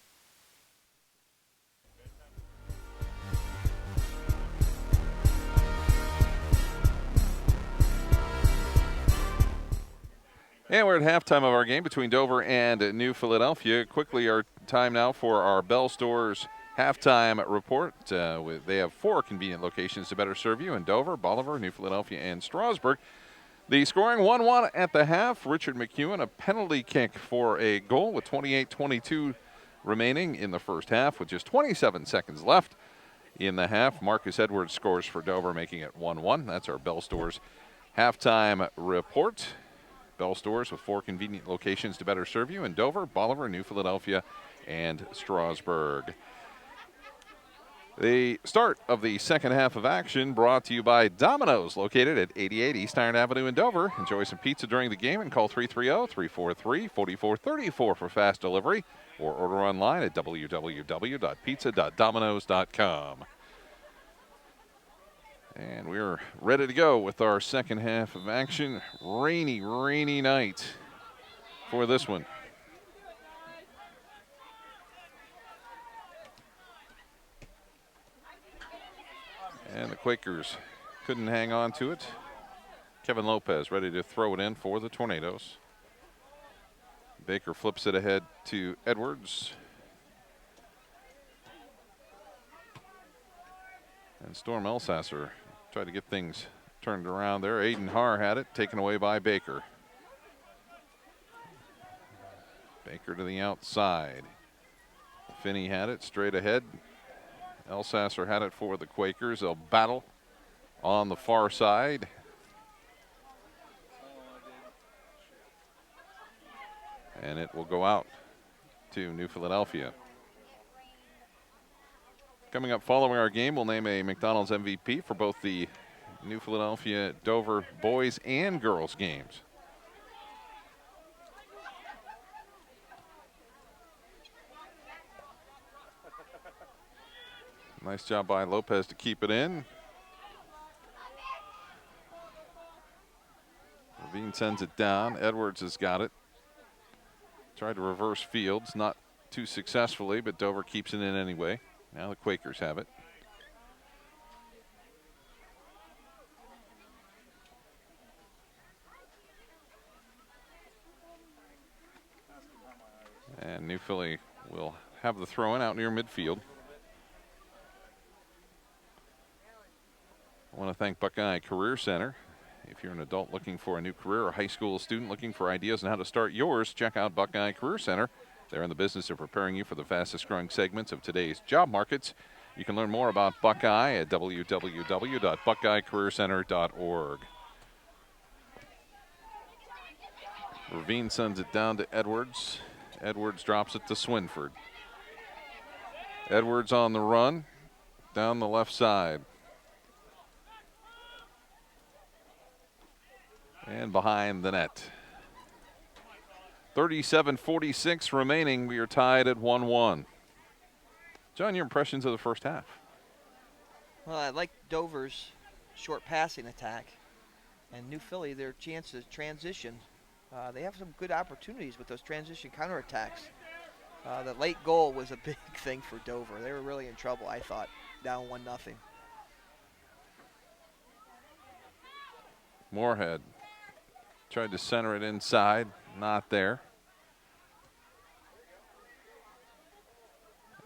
And we're at halftime of our game between Dover and New Philadelphia. Quickly, our time now for our Bell Stores halftime report. They have 4 convenient locations to better serve you in Dover, Bolivar, New Philadelphia, and Strasburg. The scoring 1-1 at the half. Richard McEwen, a penalty kick for a goal with 28-22 remaining in the first half with just 27 seconds left in the half. Marcus Edwards scores for Dover, making it 1-1. That's our Bell Stores halftime report. Bell Stores with 4 convenient locations to better serve you in Dover, Bolivar, New Philadelphia, and Strasburg. The start of the second half of action brought to you by Domino's, located at 88 East Iron Avenue in Dover. Enjoy some pizza during the game and call 330-343-4434 for fast delivery or order online at www.pizza.domino's.com. And we're ready to go with our second half of action. Rainy night for this one. And the Quakers couldn't hang on to it. Kevin Lopez ready to throw it in for the Tornadoes. Baker flips it ahead to Edwards. And Storm Elsasser tried to get things turned around there. Aiden Haar had it, taken away by Baker. Baker to the outside. Finney had it straight ahead. Elsasser had it for the Quakers. They'll battle on the far side. And it will go out to New Philadelphia. Coming up following our game, we'll name a McDonald's MVP for both the New Philadelphia Dover boys and girls games. Nice job by Lopez to keep it in. Levine sends it down. Edwards has got it. Tried to reverse Fields, not too successfully, but Dover keeps it in anyway. Now the Quakers have it. And New Philly will have the throw in out near midfield. I want to thank Buckeye Career Center. If you're an adult looking for a new career or high school student looking for ideas on how to start yours, check out Buckeye Career Center. They're in the business of preparing you for the fastest growing segments of today's job markets. You can learn more about Buckeye at www.buckeyecareercenter.org. Ravine sends it down to Edwards. Edwards drops it to Swinford. Edwards on the run down the left side. And behind the net. 37:46 remaining. We are tied at 1-1. John, your impressions of the first half? Well, I like Dover's short passing attack. And New Philly, their chance to transition. They have some good opportunities with those transition counterattacks. The late goal was a big thing for Dover. They were really in trouble, I thought, down 1-0. Moorhead tried to center it inside, not there.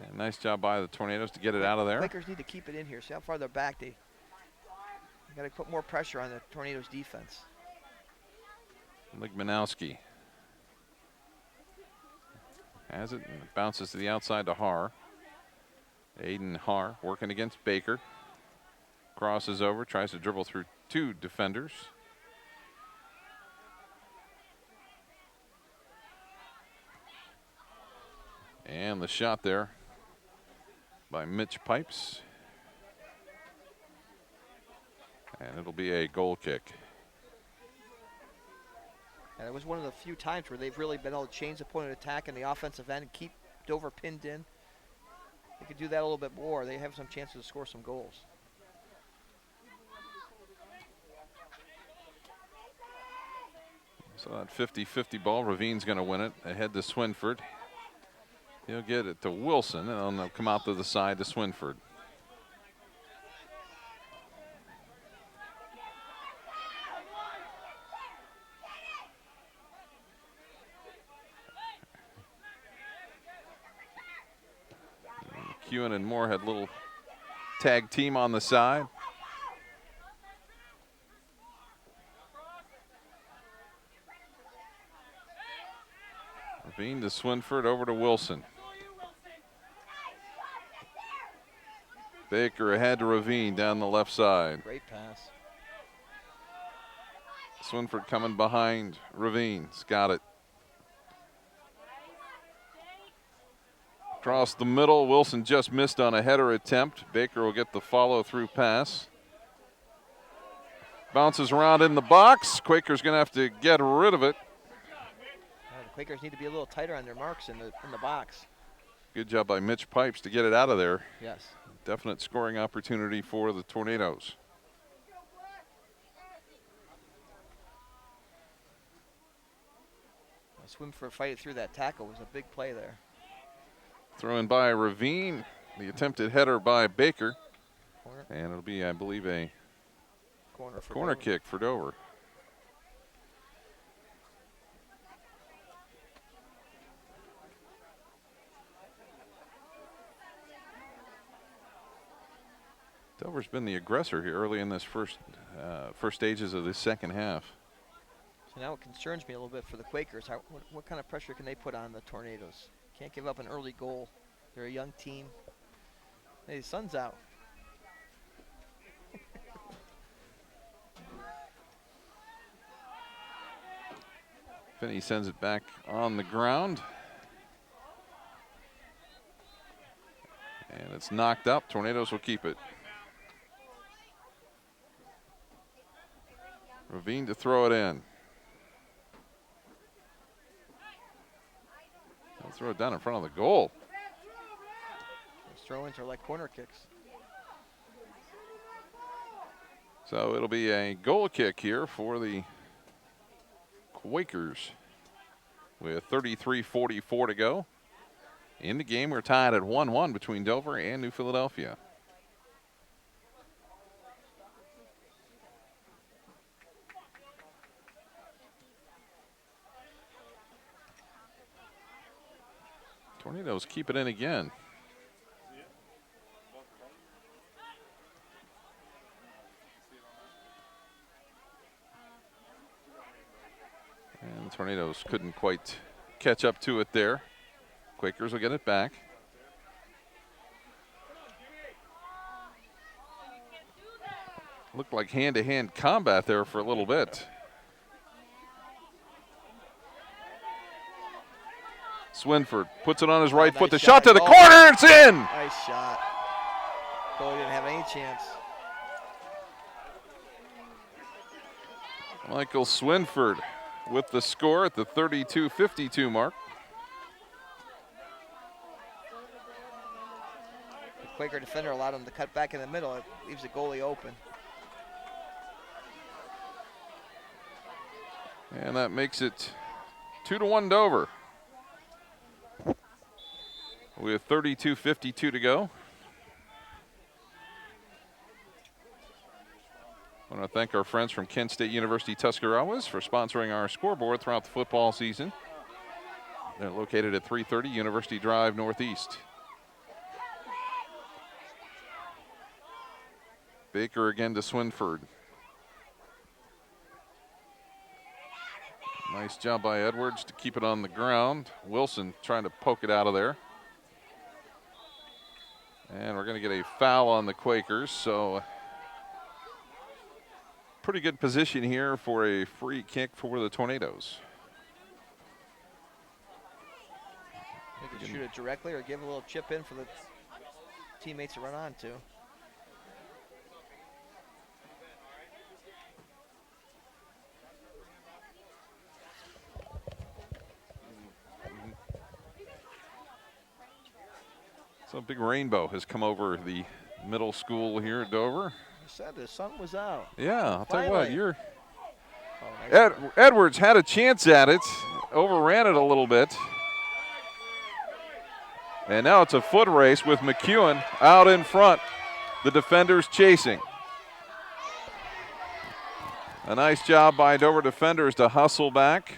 And nice job by the Tornadoes to get it out of there. Quakers need to keep it in here. See how far they're back. They got to put more pressure on the Tornadoes' defense. Ligmanowski has it and it bounces to the outside to Haar. Aiden Haar working against Baker. Crosses over, tries to dribble through 2 defenders. And the shot there by Mitch Pipes. And it'll be a goal kick. And it was one of the few times where they've really been able to change the point of attack in the offensive end and keep Dover pinned in. they could do that a little bit more, they have some chances to score some goals. So that 50-50 ball, Ravine's going to win it ahead to Swinford. He'll get it to Wilson, and they'll come out to the side to Swinford. McEwen and Moore had a little tag team on the side. Ravine to Swinford, over to Wilson. Baker ahead to Ravine down the left side. Great pass. Swinford coming behind Ravine's got it. Across the middle, Wilson just missed on a header attempt. Baker will get the follow-through pass. Bounces around in the box. Quaker's going to have to get rid of it. The Quakers need to be a little tighter on their marks in the box. Good job by Mitch Pipes to get it out of there. Yes. Definite scoring opportunity for the Tornadoes. Swinford fighting through that tackle was a big play there. Throw in by Ravine. The attempted header by Baker. Corner. And it'll be, I believe, a corner kick for Dover. Dover's been the aggressor here early in this first stages of the second half. So now it concerns me a little bit for the Quakers. What kind of pressure can they put on the Tornadoes? Can't give up an early goal. They're a young team. Hey, the sun's out. Finney sends it back on the ground. And it's knocked up. Tornadoes will keep it. Ravine to throw it in. They'll throw it down in front of the goal. Those throw-ins are like corner kicks. So it'll be a goal kick here for the Quakers with 33:44 to go. In the game, we're tied at 1-1 between Dover and New Philadelphia. Tornadoes keep it in again. And the Tornadoes couldn't quite catch up to it there. Quakers will get it back. Looked like hand-to-hand combat there for a little bit. Swinford puts it on his right foot. The shot to the corner. It's in. Nice shot. Goalie didn't have any chance. Michael Swinford with the score at the 32:52 mark. The Quaker defender allowed him to cut back in the middle. It leaves the goalie open. And that makes it 2-1 Dover. With 32:52 to go. I want to thank our friends from Kent State University Tuscarawas for sponsoring our scoreboard throughout the football season. They're located at 330 University Drive Northeast. Baker again to Swinford. Nice job by Edwards to keep it on the ground. Wilson trying to poke it out of there. And we're going to get a foul on the Quakers, so pretty good position here for a free kick for the Tornadoes. They can shoot it directly or give a little chip in for the teammates to run on to. So a big rainbow has come over the middle school here at Dover. You said the sun was out. Yeah, I'll tell you what, Finally. Edwards had a chance at it, overran it a little bit. And now it's a foot race with McEwen out in front. The defenders chasing. A nice job by Dover defenders to hustle back.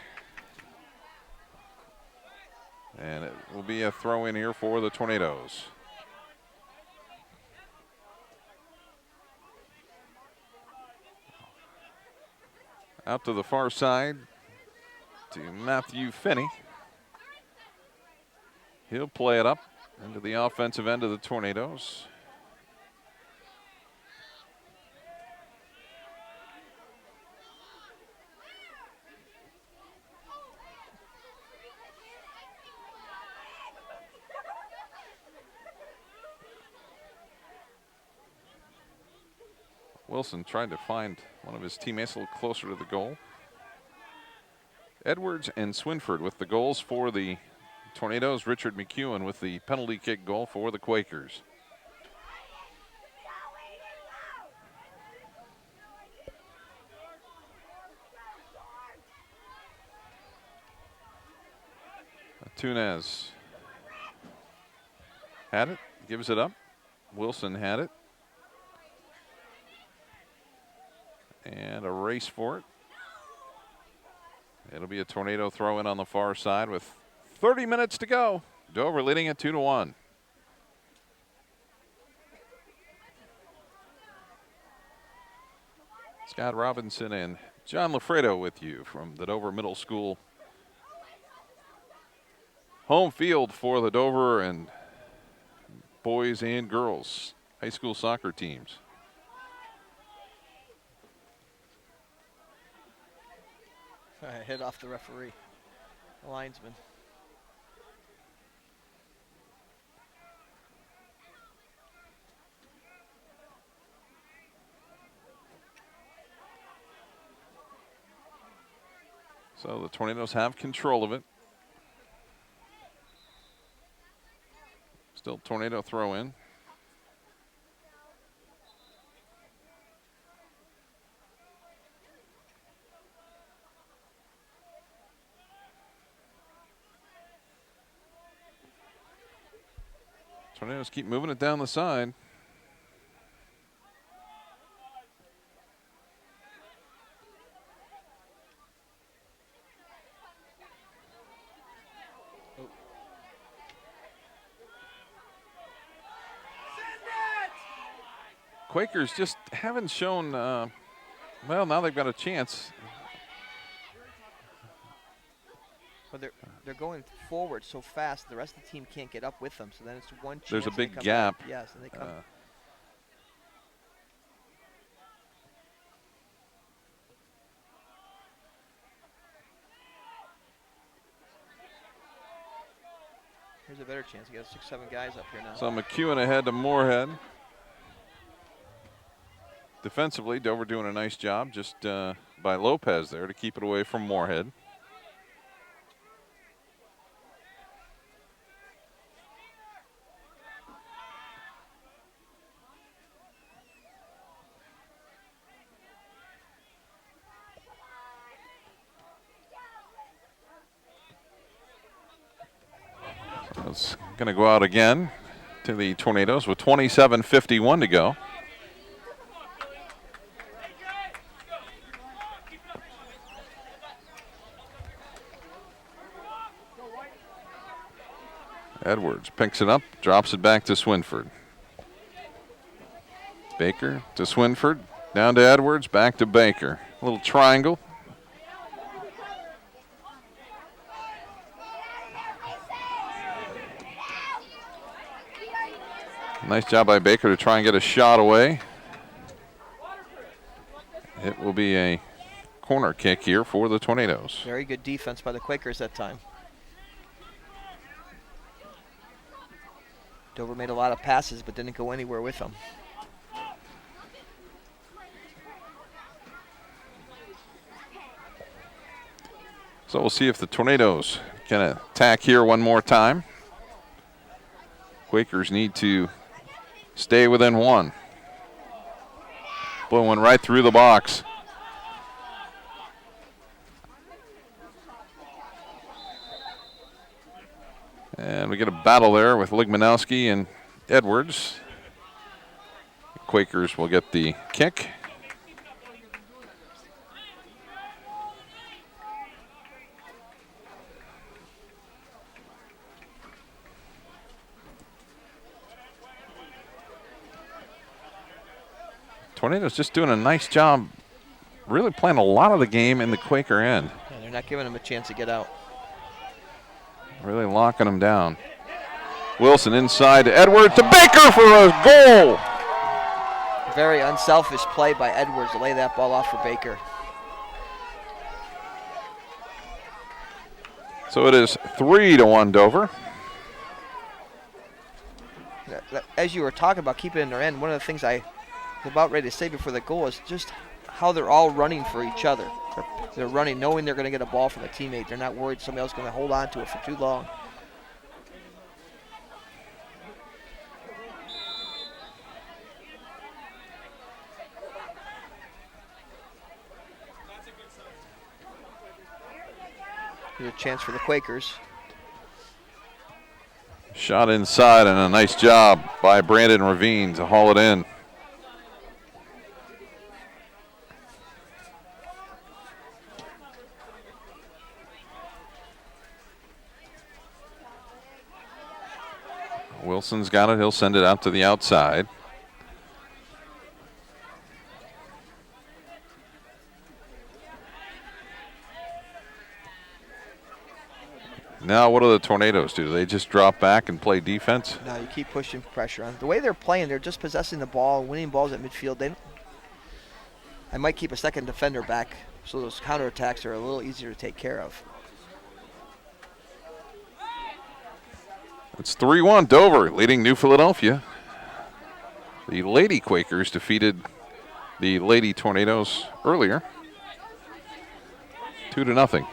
And it will be a throw in here for the Tornadoes. Out to the far side to Matthew Finney. He'll play it up into the offensive end of the Tornadoes. Wilson tried to find one of his teammates a little closer to the goal. Edwards and Swinford with the goals for the Tornadoes. Richard McEwen with the penalty kick goal for the Quakers. Tunez had it, gives it up. Wilson had it. And a race for it. It'll be a Tornado throw in on the far side with 30 minutes to go. Dover leading at 2-1. Scott Robinson and John Lafredo with you from the Dover Middle School home field for the Dover and boys and girls high school soccer teams. Hit off the referee, the linesman. So the Tornadoes have control of it. Still Tornado throw in. Tornadoes keep moving it down the side. Quakers just haven't shown, well, now they've got a chance. But they're going forward so fast, the rest of the team can't get up with them. So then it's one chance. There's a big they come gap. Back. Yes, and they come. Here's a better chance. You got 6, 7 guys up here now. So McEwen ahead to Moorhead. Defensively, Dover doing a nice job just by Lopez there to keep it away from Moorhead. It's going to go out again to the Tornadoes with 27:51 to go. Edwards picks it up, drops it back to Swinford. Baker to Swinford, down to Edwards, back to Baker. A little triangle. Nice job by Baker to try and get a shot away. It will be a corner kick here for the Tornadoes. Very good defense by the Quakers that time. Dover made a lot of passes but didn't go anywhere with them. So we'll see if the Tornadoes can attack here one more time. Quakers need to stay within one. Boy, went right through the box. And we get a battle there with Ligmanowski and Edwards. The Quakers will get the kick. Tornadoes just doing a nice job, really playing a lot of the game in the Quaker end. Yeah, they're not giving them a chance to get out. Really locking them down. Wilson inside to Edwards to Baker for a goal. Very unselfish play by Edwards to lay that ball off for Baker. So it is 3-1 Dover. As you were talking about keeping it in their end, one of the things I was about ready to say before the goal is just how they're all running for each other. They're running knowing they're going to get a ball from a teammate. They're not worried somebody else is going to hold on to it for too long. Here's a chance for the Quakers. Shot inside and a nice job by Brandon Ravine to haul it in. Wilson's got it. He'll send it out to the outside. Now what do the Tornadoes do? Do they just drop back and play defense? No, you keep pushing pressure on. The way they're playing, they're just possessing the ball, winning balls at midfield. I might keep a second defender back so those counterattacks are a little easier to take care of. It's 3-1 Dover leading New Philadelphia. The Lady Quakers defeated the Lady Tornadoes earlier. 2-0.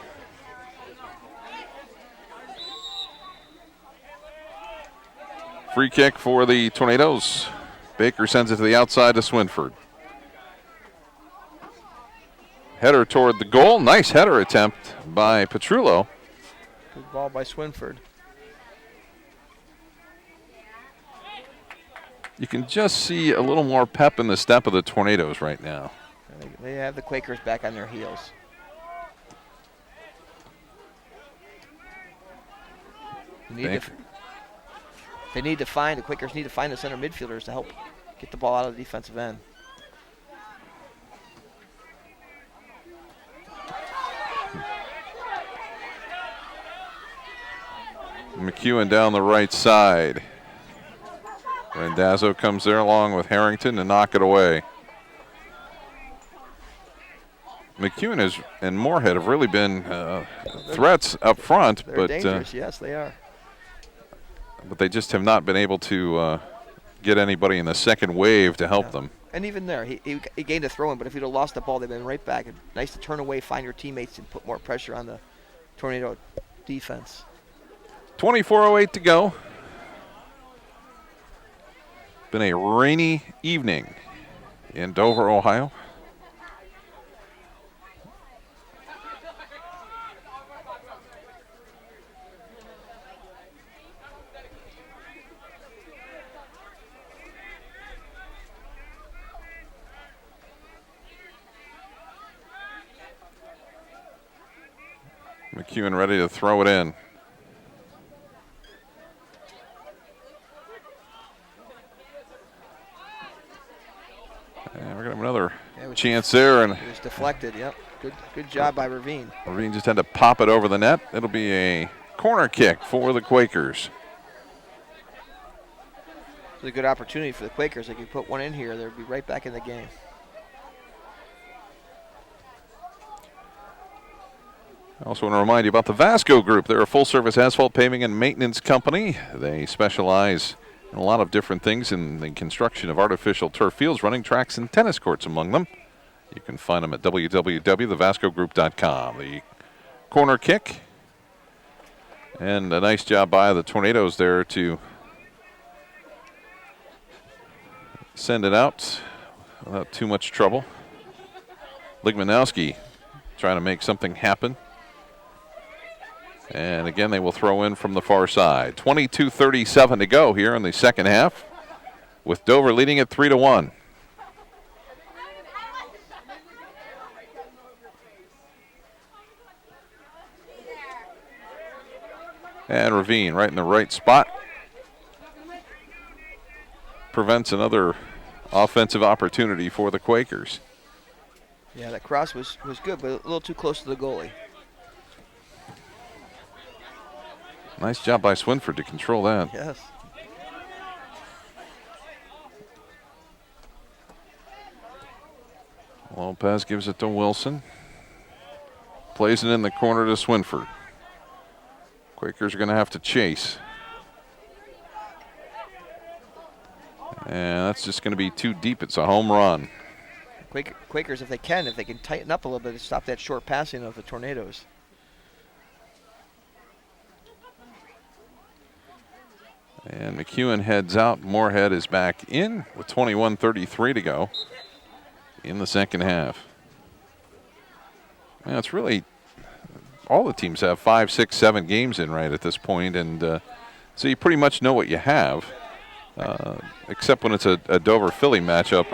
Free kick for the Tornadoes. Baker sends it to the outside to Swinford. Header toward the goal. Nice header attempt by Petrullo. Good ball by Swinford. You can just see a little more pep in the step of the Tornadoes right now. They have the Quakers back on their heels. The Quakers need to find the center midfielders to help get the ball out of the defensive end. McEwen down the right side. Randazzo comes there along with Harrington to knock it away. McEwen and Moorhead have really been threats up front. They're dangerous, yes, they are. But they just have not been able to get anybody in the second wave to help them. And even there, he gained a throw-in, but if he'd have lost the ball, they'd been right back. Nice to turn away, find your teammates, and put more pressure on the Tornado defense. 24:08 to go. Been a rainy evening in Dover, Ohio. McEwen ready to throw it in. And we're going to have another chance there. And it was deflected, yep. Good job by Ravine. Ravine just had to pop it over the net. It'll be a corner kick for the Quakers. It's a good opportunity for the Quakers. They could put one in here, they'd be right back in the game. I also want to remind you about the Vasco Group. They're a full-service asphalt paving and maintenance company. They specialize in a lot of different things in the construction of artificial turf fields, running tracks, and tennis courts among them. You can find them at www.thevascogroup.com. The corner kick. And a nice job by the Tornadoes there to send it out without too much trouble. Ligmanowski trying to make something happen. And again, they will throw in from the far side. 22:37 to go here in the second half, with Dover leading at 3-1. And Ravine right in the right spot. Prevents another offensive opportunity for the Quakers. Yeah, that cross was good, but a little too close to the goalie. Nice job by Swinford to control that. Yes. Lopez gives it to Wilson. Plays it in the corner to Swinford. Quakers are going to have to chase. And that's just going to be too deep. It's a home run. Quakers, if they can tighten up a little bit to stop that short passing of the Tornadoes. And McEwen heads out. Moorhead is back in with 21:33 to go in the second half. Yeah, it's really, all the teams have 5, 6, 7 games in right at this point, and so you pretty much know what you have, except when it's a Dover-Philly matchup.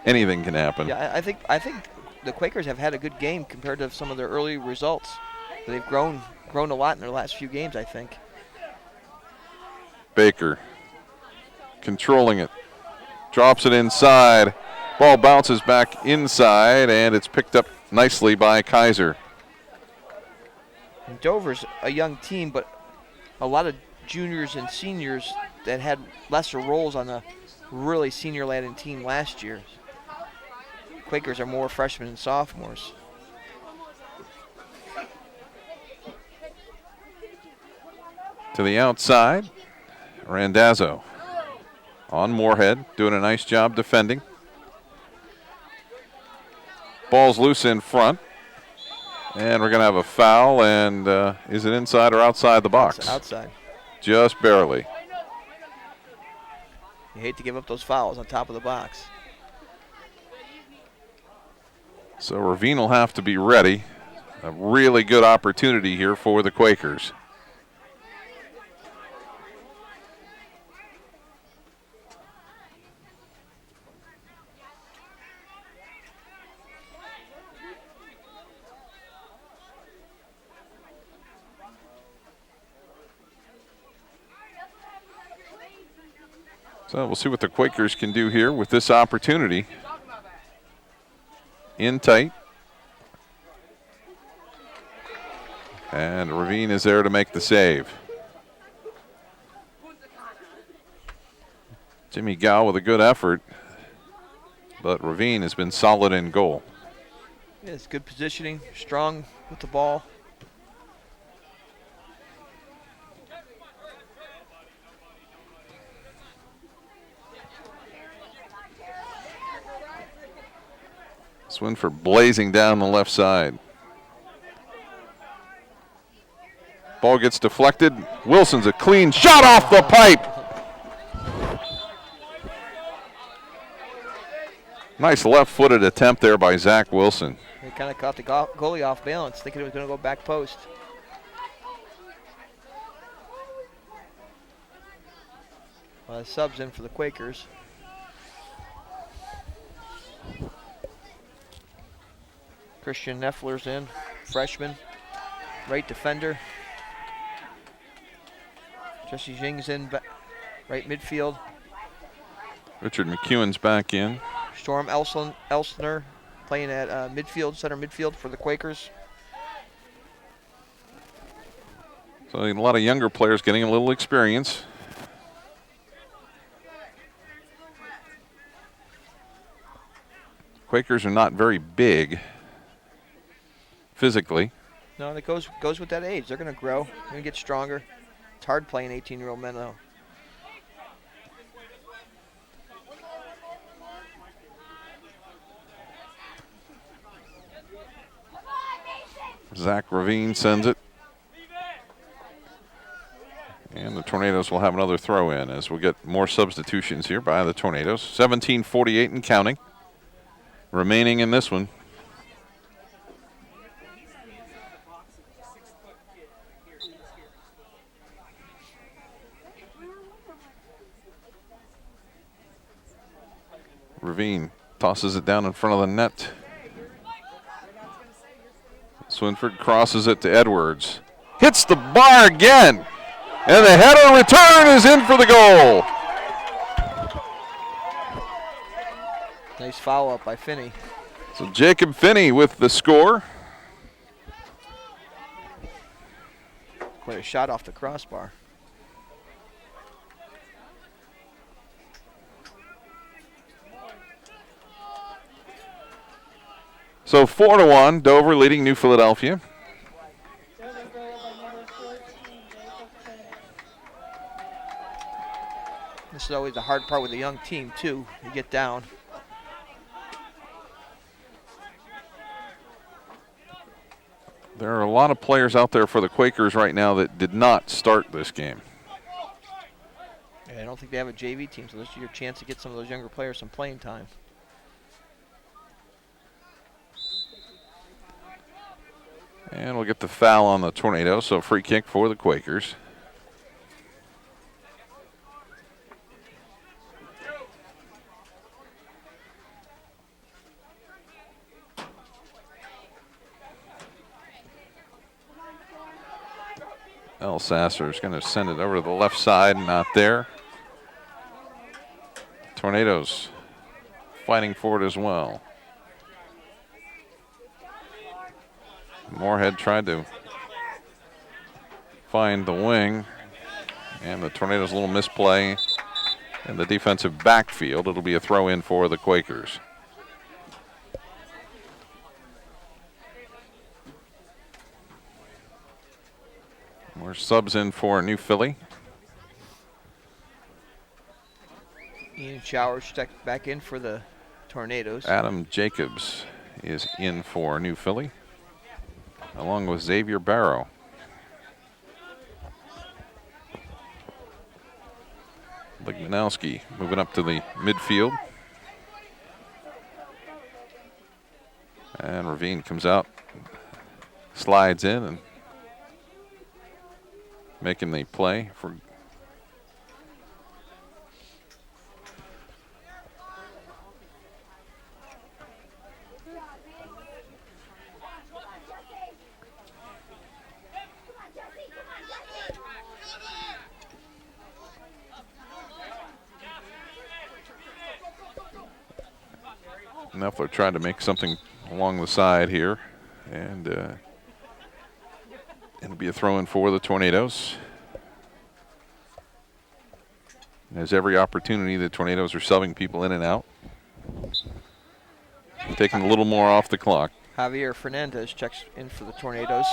Anything can happen. Yeah, I think the Quakers have had a good game compared to some of their early results. They've grown a lot in their last few games, I think. Baker controlling it, drops it inside. Ball bounces back inside, and it's picked up nicely by Kaiser. And Dover's a young team, but a lot of juniors and seniors that had lesser roles on a really senior-laden team last year. Quakers are more freshmen and sophomores. To the outside, Randazzo on Moorhead, doing a nice job defending. Ball's loose in front, and we're going to have a foul, and is it inside or outside the box? Outside. Just barely. You hate to give up those fouls on top of the box. So Ravine will have to be ready. A really good opportunity here for the Quakers. So we'll see what the Quakers can do here with this opportunity. In tight. And Ravine is there to make the save. Jimmy Gow with a good effort, but Ravine has been solid in goal. Yeah, it's good positioning, strong with the ball. Swinford blazing down the left side. Ball gets deflected. Wilson's a clean shot off the pipe. Nice left-footed attempt there by Zach Wilson. He kind of caught the goalie off balance, thinking it was going to go back post. Well, subs in for the Quakers. Christian Neffler's in, freshman, right defender. Jesse Jing's in, right midfield. Richard McEwen's back in. Storm Elsner playing at center midfield for the Quakers. So a lot of younger players getting a little experience. Quakers are not very big physically. No, and it goes with that age. They're going to grow. They're going to get stronger. It's hard playing 18-year-old men, though. Zach Ravine sends it. And the Tornadoes will have another throw in as we'll get more substitutions here by the Tornadoes. 17:48 and counting remaining in this one. Ravine tosses it down in front of the net. Swinford crosses it to Edwards. Hits the bar again. And the header return is in for the goal. Nice follow-up by Finney. So Jacob Finney with the score. Quite a shot off the crossbar. So 4-1, Dover leading New Philadelphia. This is always the hard part with a young team, too. You get down. There are a lot of players out there for the Quakers right now that did not start this game. Yeah, I don't think they have a JV team, so this is your chance to get some of those younger players some playing time. And we'll get the foul on the Tornadoes, so free kick for the Quakers. El Sasser is going to send it over to the left side, not there. Tornadoes fighting for it as well. Moorhead tried to find the wing, and the Tornadoes' little misplay in the defensive backfield. It'll be a throw in for the Quakers. More subs in for New Philly. Ian Showers checked back in for the Tornadoes. Adam Jacobs is in for New Philly, along with Xavier Barrow. Ligmanowski moving up to the midfield. And Ravine comes out, slides in, and making the play for Neffler trying to make something along the side here, and it'll be a throw-in for the Tornadoes. There's every opportunity. The Tornadoes are subbing people in and out, taking a little more off the clock. Javier Fernandez checks in for the Tornadoes.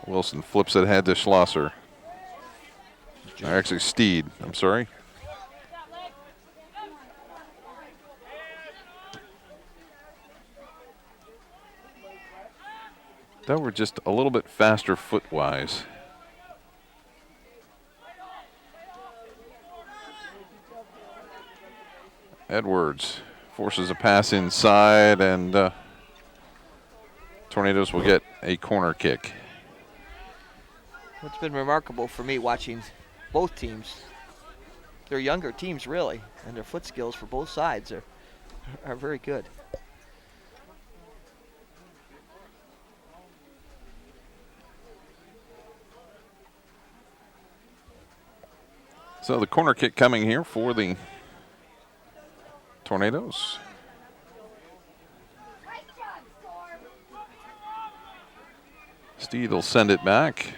Wilson flips it ahead to Schlosser. Or actually, Steed. I'm sorry. They were just a little bit faster foot-wise. Edwards forces a pass inside, and Tornadoes will get a corner kick. What's been remarkable for me watching both teams, they're younger teams really, and their foot skills for both sides are very good. So the corner kick coming here for the Tornadoes. Steed will send it back.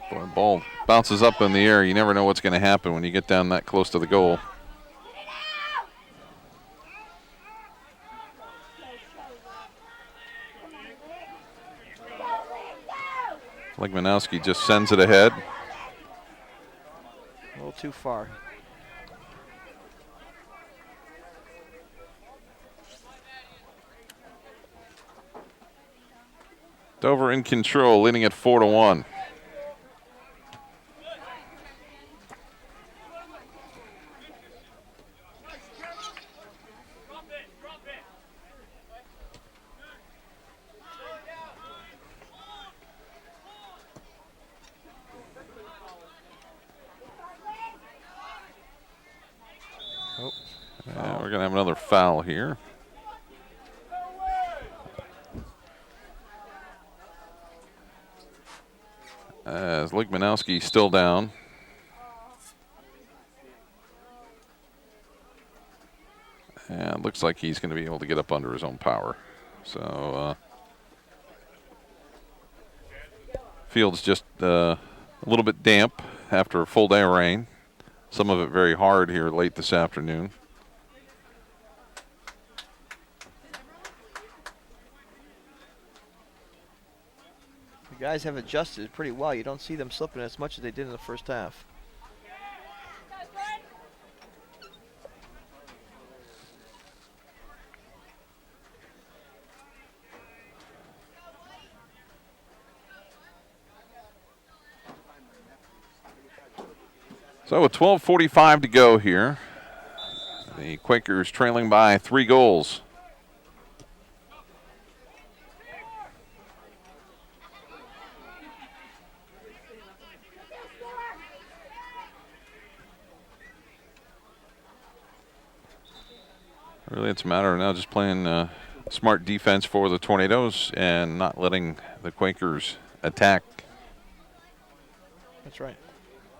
Boy, ball bounces up in the air. You never know what's going to happen when you get down that close to the goal. Ligmanowski just sends it ahead. too far. Dover in control, leading at 4-1. We're going to have another foul here. As Ligmanowski still down. And looks like he's going to be able to get up under his own power. So field's just a little bit damp after a full day of rain. Some of it very hard here late this afternoon. The guys have adjusted pretty well. You don't see them slipping as much as they did in the first half. So with 12:45 to go here, the Quakers trailing by 3 goals. Really, it's a matter of now just playing smart defense for the Tornadoes and not letting the Quakers attack. That's right.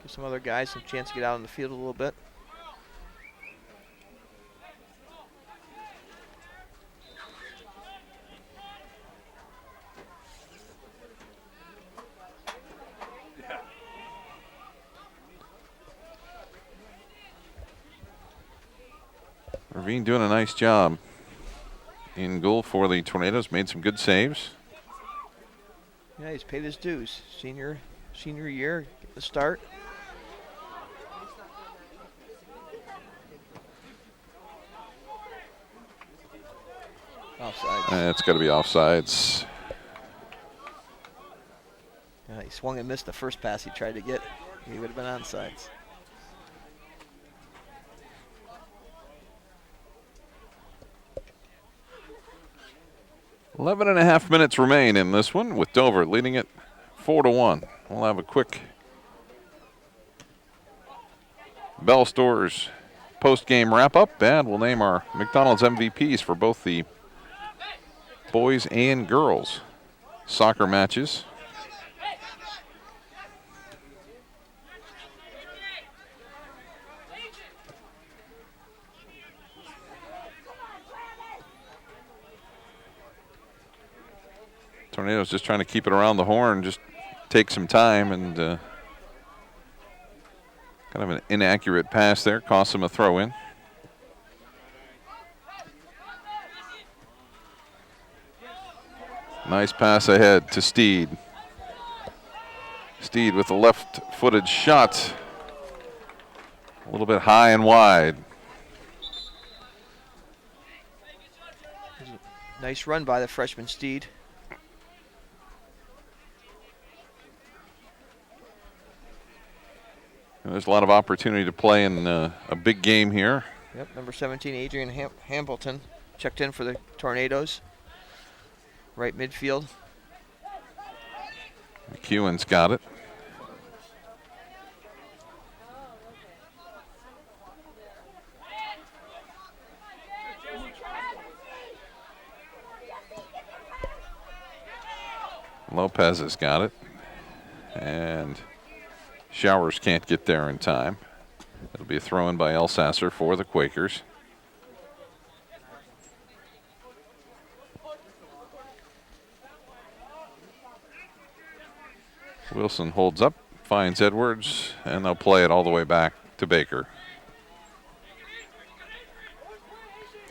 Give some other guys some chance to get out on the field a little bit. Ravine doing a nice job in goal for the Tornadoes. Made some good saves. Yeah, he's paid his dues. Senior year, get the start. Offsides. It's got to be offsides. Yeah, he swung and missed the first pass he tried to get. He would have been onside. 11.5 minutes remain in this one with Dover leading it 4-1. We'll have a quick Bell Stores post-game wrap-up, and we'll name our McDonald's MVPs for both the boys and girls soccer matches. Tornadoes just trying to keep it around the horn, just take some time, and kind of an inaccurate pass there, cost them a throw-in. Nice pass ahead to Steed. Steed with a left-footed shot. A little bit high and wide. Nice run by the freshman Steed. There's a lot of opportunity to play in a big game here. Yep, number 17, Adrian Hambleton, checked in for the Tornadoes. Right midfield. McEwen's got it. Lopez has got it. And Showers can't get there in time. It'll be a throw-in by Elsasser for the Quakers. Wilson holds up, finds Edwards, and they'll play it all the way back to Baker.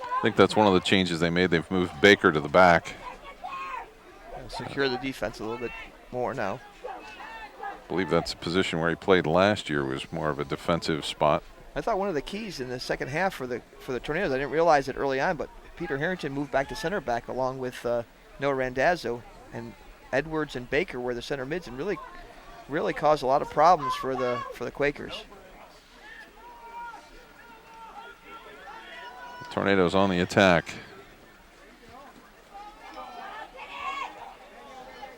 I think that's one of the changes they made. They've moved Baker to the back. Secure the defense a little bit more now. believe that's a position where he played last year, was more of a defensive spot. I thought one of the keys in the second half for the Tornadoes, I didn't realize it early on, but Peter Harrington moved back to center back along with Noah Randazzo, and Edwards and Baker were the center mids, and really caused a lot of problems for the Quakers. The Tornadoes on the attack.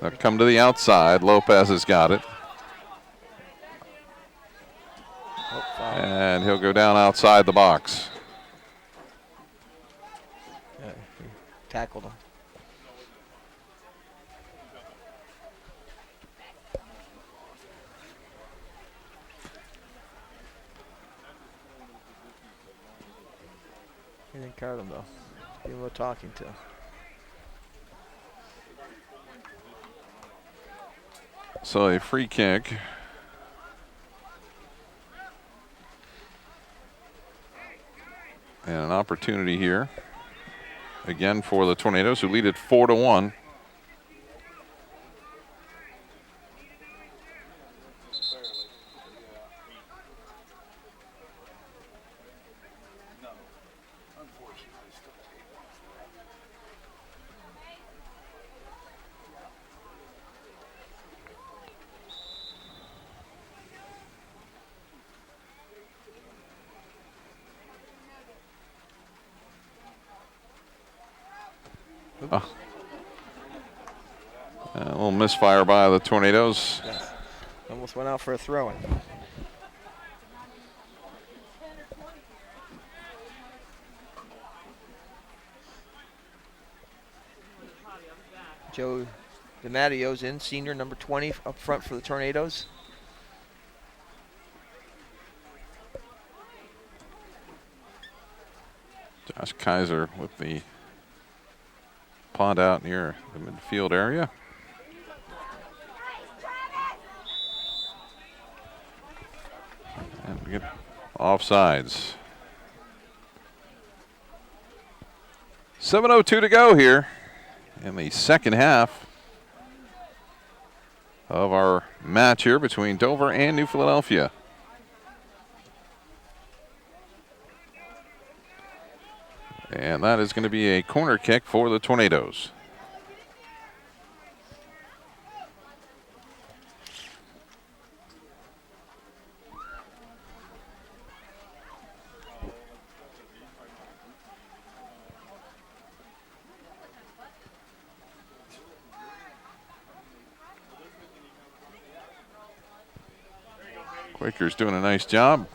They'll come to the outside. Lopez has got it. And he'll go down outside the box. Yeah, he tackled him. He didn't card him though. Give him a little talking to. So a free kick. And an opportunity here. Again for the Tornadoes, who lead it 4-1. A little misfire by the Tornadoes. Yes. Almost went out for a throw-in. Joe DiMattio's in, senior, number 20 up front for the Tornadoes. Josh Kaiser with the punt out near the midfield area. And we get offsides. 7:02 to go here in the second half of our match here between Dover and New Philadelphia. And that is going to be a corner kick for the Tornadoes. Quakers doing a nice job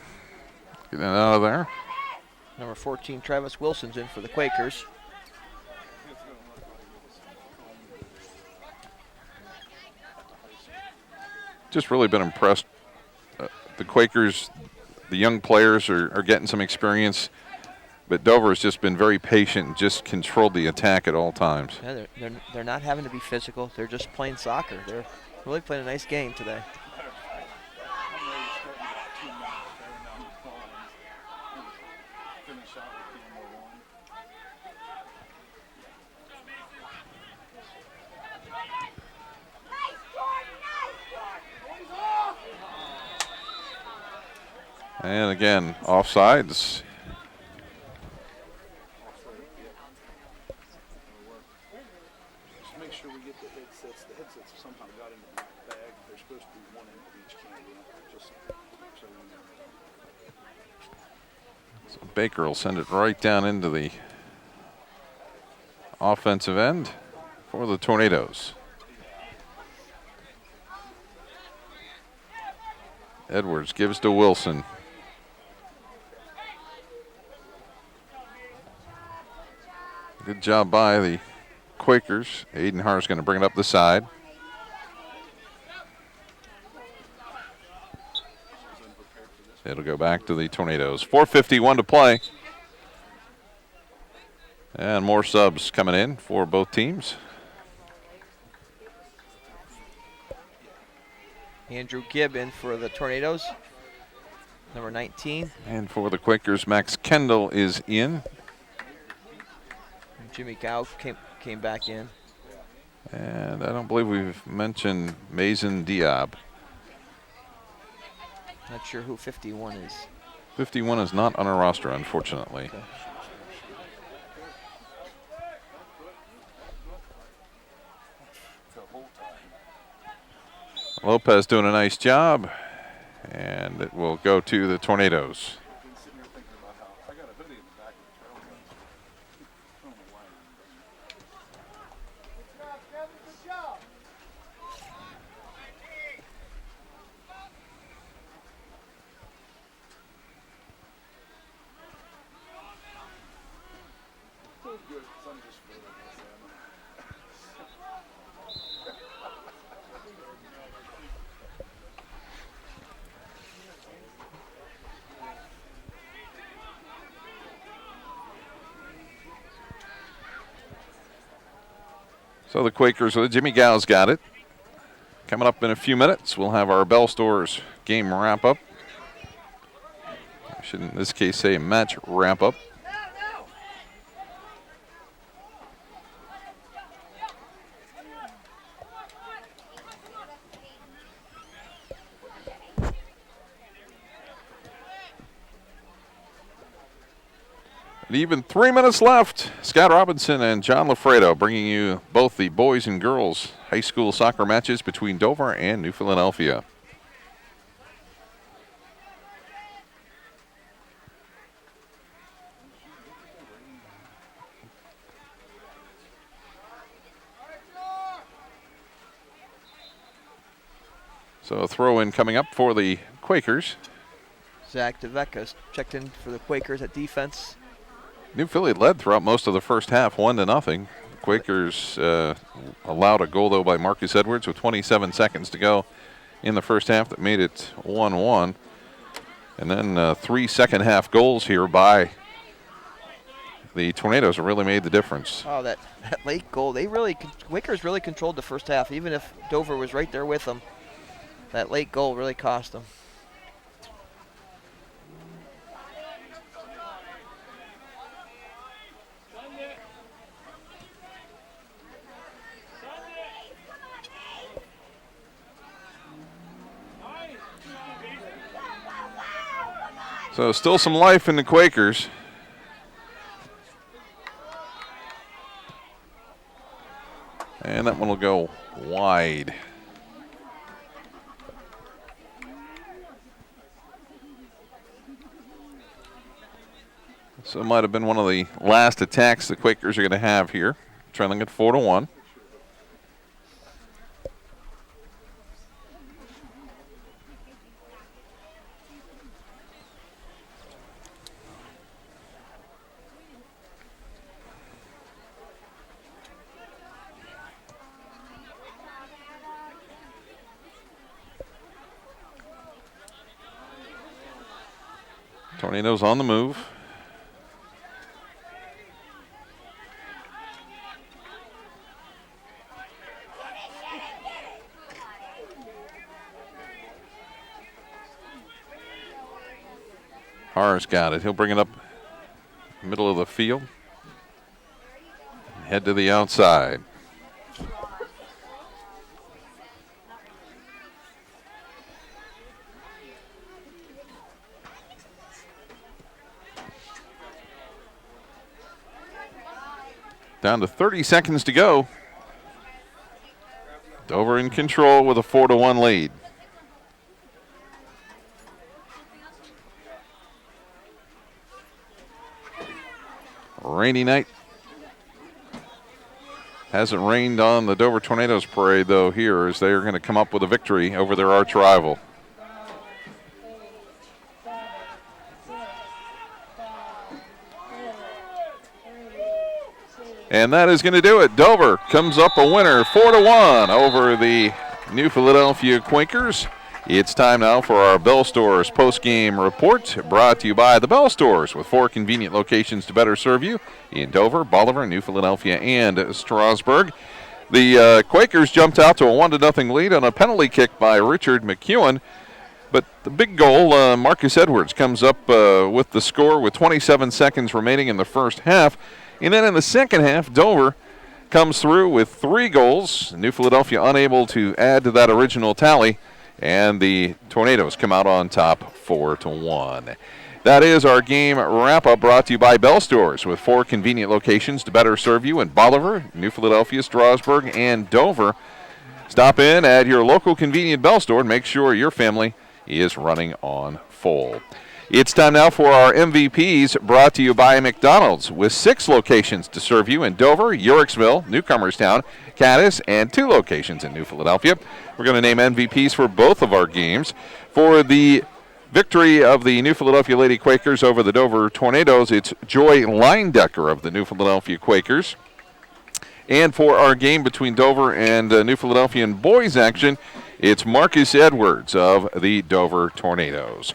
getting it out of there. Number 14, Travis Wilson's in for the Quakers. Just really been impressed. The Quakers, the young players are getting some experience, but Dover has just been very patient and just controlled the attack at all times. Yeah, they're not having to be physical. They're just playing soccer. They're really playing a nice game today. And again, offsides. Just make sure we get the headsets. The headsets somehow got into the bag. There's supposed to be one end of each can. Just so So Baker will send it right down into the offensive end for the Tornadoes. Edwards gives to Wilson. Good job by the Quakers. Aiden Hart's going to bring it up the side. It'll go back to the Tornadoes. 4:51 to play. And more subs coming in for both teams. Andrew Gibb in for the Tornadoes, number 19. And for the Quakers, Max Kendall is in. Jimmy Gow came back in. And I don't believe we've mentioned Mason Diab. Not sure who 51 is. 51 is not on our roster, unfortunately. Okay. Lopez doing a nice job, and it will go to the Tornadoes. So the Quakers, Jimmy Gow's got it. Coming up in a few minutes, we'll have our Bell Stores game wrap up. I should in this case say match wrap up. And even 3 minutes left. Scott Robinson and John Lafredo bringing you both the boys and girls high school soccer matches between Dover and New Philadelphia. So a throw in coming up for the Quakers. Zach DeVecca's checked in for the Quakers at defense. New Philly led throughout most of the first half, 1-0. Quakers allowed a goal, though, by Marcus Edwards with 27 seconds to go in the first half that made it 1-1. And then 3 second-half goals here by the Tornadoes really made the difference. Oh, that late goal. Quakers really controlled the first half, even if Dover was right there with them. That late goal really cost them. So still some life in the Quakers. And that one will go wide. So it might have been one of the last attacks the Quakers are going to have here. Trailing at 4-1. Tornadoes on the move. Harr's got it. He'll bring it up middle of the field. Head to the outside. Down to 30 seconds to go. Dover in control with a 4-1 lead. Rainy night. Hasn't rained on the Dover Tornadoes parade, though, here, as they are going to come up with a victory over their arch rival. And that is going to do it. Dover comes up a winner, 4-1 over the New Philadelphia Quakers. It's time now for our Bell Stores post-game report, brought to you by the Bell Stores, with 4 convenient locations to better serve you in Dover, Bolivar, New Philadelphia, and Strasburg. The Quakers jumped out to a 1-0 lead on a penalty kick by Richard McEwen. But the big goal, Marcus Edwards comes up with the score with 27 seconds remaining in the first half. And then in the second half, Dover comes through with 3 goals. New Philadelphia unable to add to that original tally. and the Tornadoes come out on top 4-1. That is our game wrap-up, brought to you by Bell Stores, with 4 convenient locations to better serve you in Bolivar, New Philadelphia, Strasburg, and Dover. Stop in at your local convenient Bell Store and make sure your family is running on full. It's time now for our MVPs, brought to you by McDonald's, with 6 locations to serve you in Dover, Yorksville, Newcomerstown, Cadiz, and 2 locations in New Philadelphia. We're going to name MVPs for both of our games. For the victory of the New Philadelphia Lady Quakers over the Dover Tornadoes, it's Joy Leindecker of the New Philadelphia Quakers. And for our game between Dover and New Philadelphian boys action, it's Marcus Edwards of the Dover Tornadoes.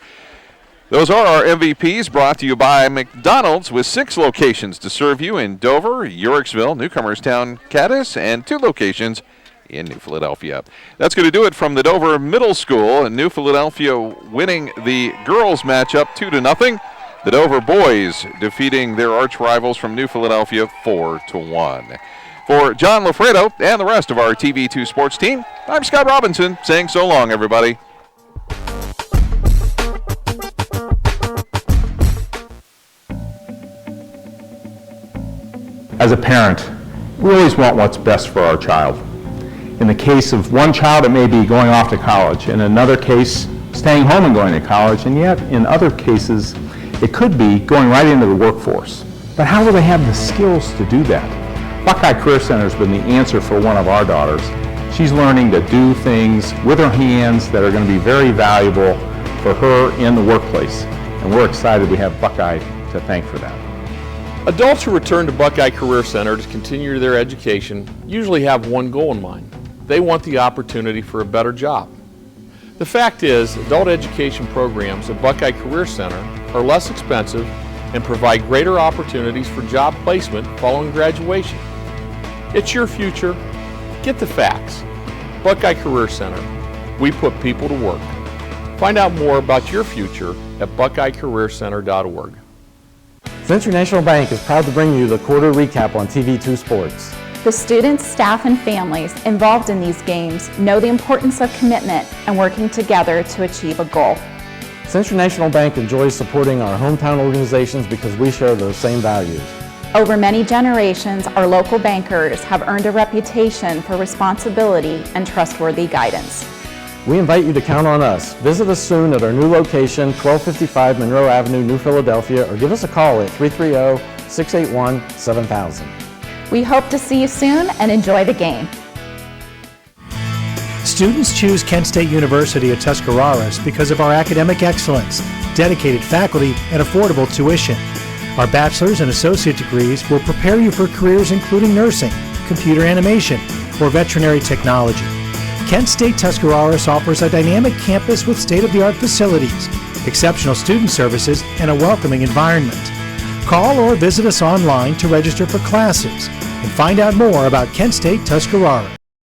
Those are our MVPs, brought to you by McDonald's, with 6 locations to serve you in Dover, Yorksville, Newcomerstown, Cadiz, and 2 locations in New Philadelphia. That's going to do it from the Dover Middle School, and New Philadelphia winning the girls matchup 2-0. The Dover boys defeating their arch rivals from New Philadelphia 4-1. For John Lafredo and the rest of our TV2 sports team, I'm Scott Robinson, saying so long, everybody. As a parent, we always want what's best for our child. In the case of one child, it may be going off to college. In another case, staying home and going to college. And yet, in other cases, it could be going right into the workforce. But how will they have the skills to do that? Buckeye Career Center has been the answer for one of our daughters. She's learning to do things with her hands that are going to be very valuable for her in the workplace. And we're excited we have Buckeye to thank for that. Adults who return to Buckeye Career Center to continue their education usually have one goal in mind. They want the opportunity for a better job. The fact is, adult education programs at Buckeye Career Center are less expensive and provide greater opportunities for job placement following graduation. It's your future. Get the facts. Buckeye Career Center. We put people to work. Find out more about your future at buckeyecareercenter.org. Century National Bank is proud to bring you the quarter recap on TV2 Sports. The students, staff, and families involved in these games know the importance of commitment and working together to achieve a goal. Century National Bank enjoys supporting our hometown organizations because we share those same values. Over many generations, our local bankers have earned a reputation for responsibility and trustworthy guidance. We invite you to count on us. Visit us soon at our new location, 1255 Monroe Avenue, New Philadelphia, or give us a call at 330-681-7000. We hope to see you soon and enjoy the game. Students choose Kent State University at Tuscarawas because of our academic excellence, dedicated faculty, and affordable tuition. Our bachelor's and associate degrees will prepare you for careers including nursing, computer animation, or veterinary technology. Kent State Tuscarawas offers a dynamic campus with state-of-the-art facilities, exceptional student services, and a welcoming environment. Call or visit us online to register for classes and find out more about Kent State Tuscarawas.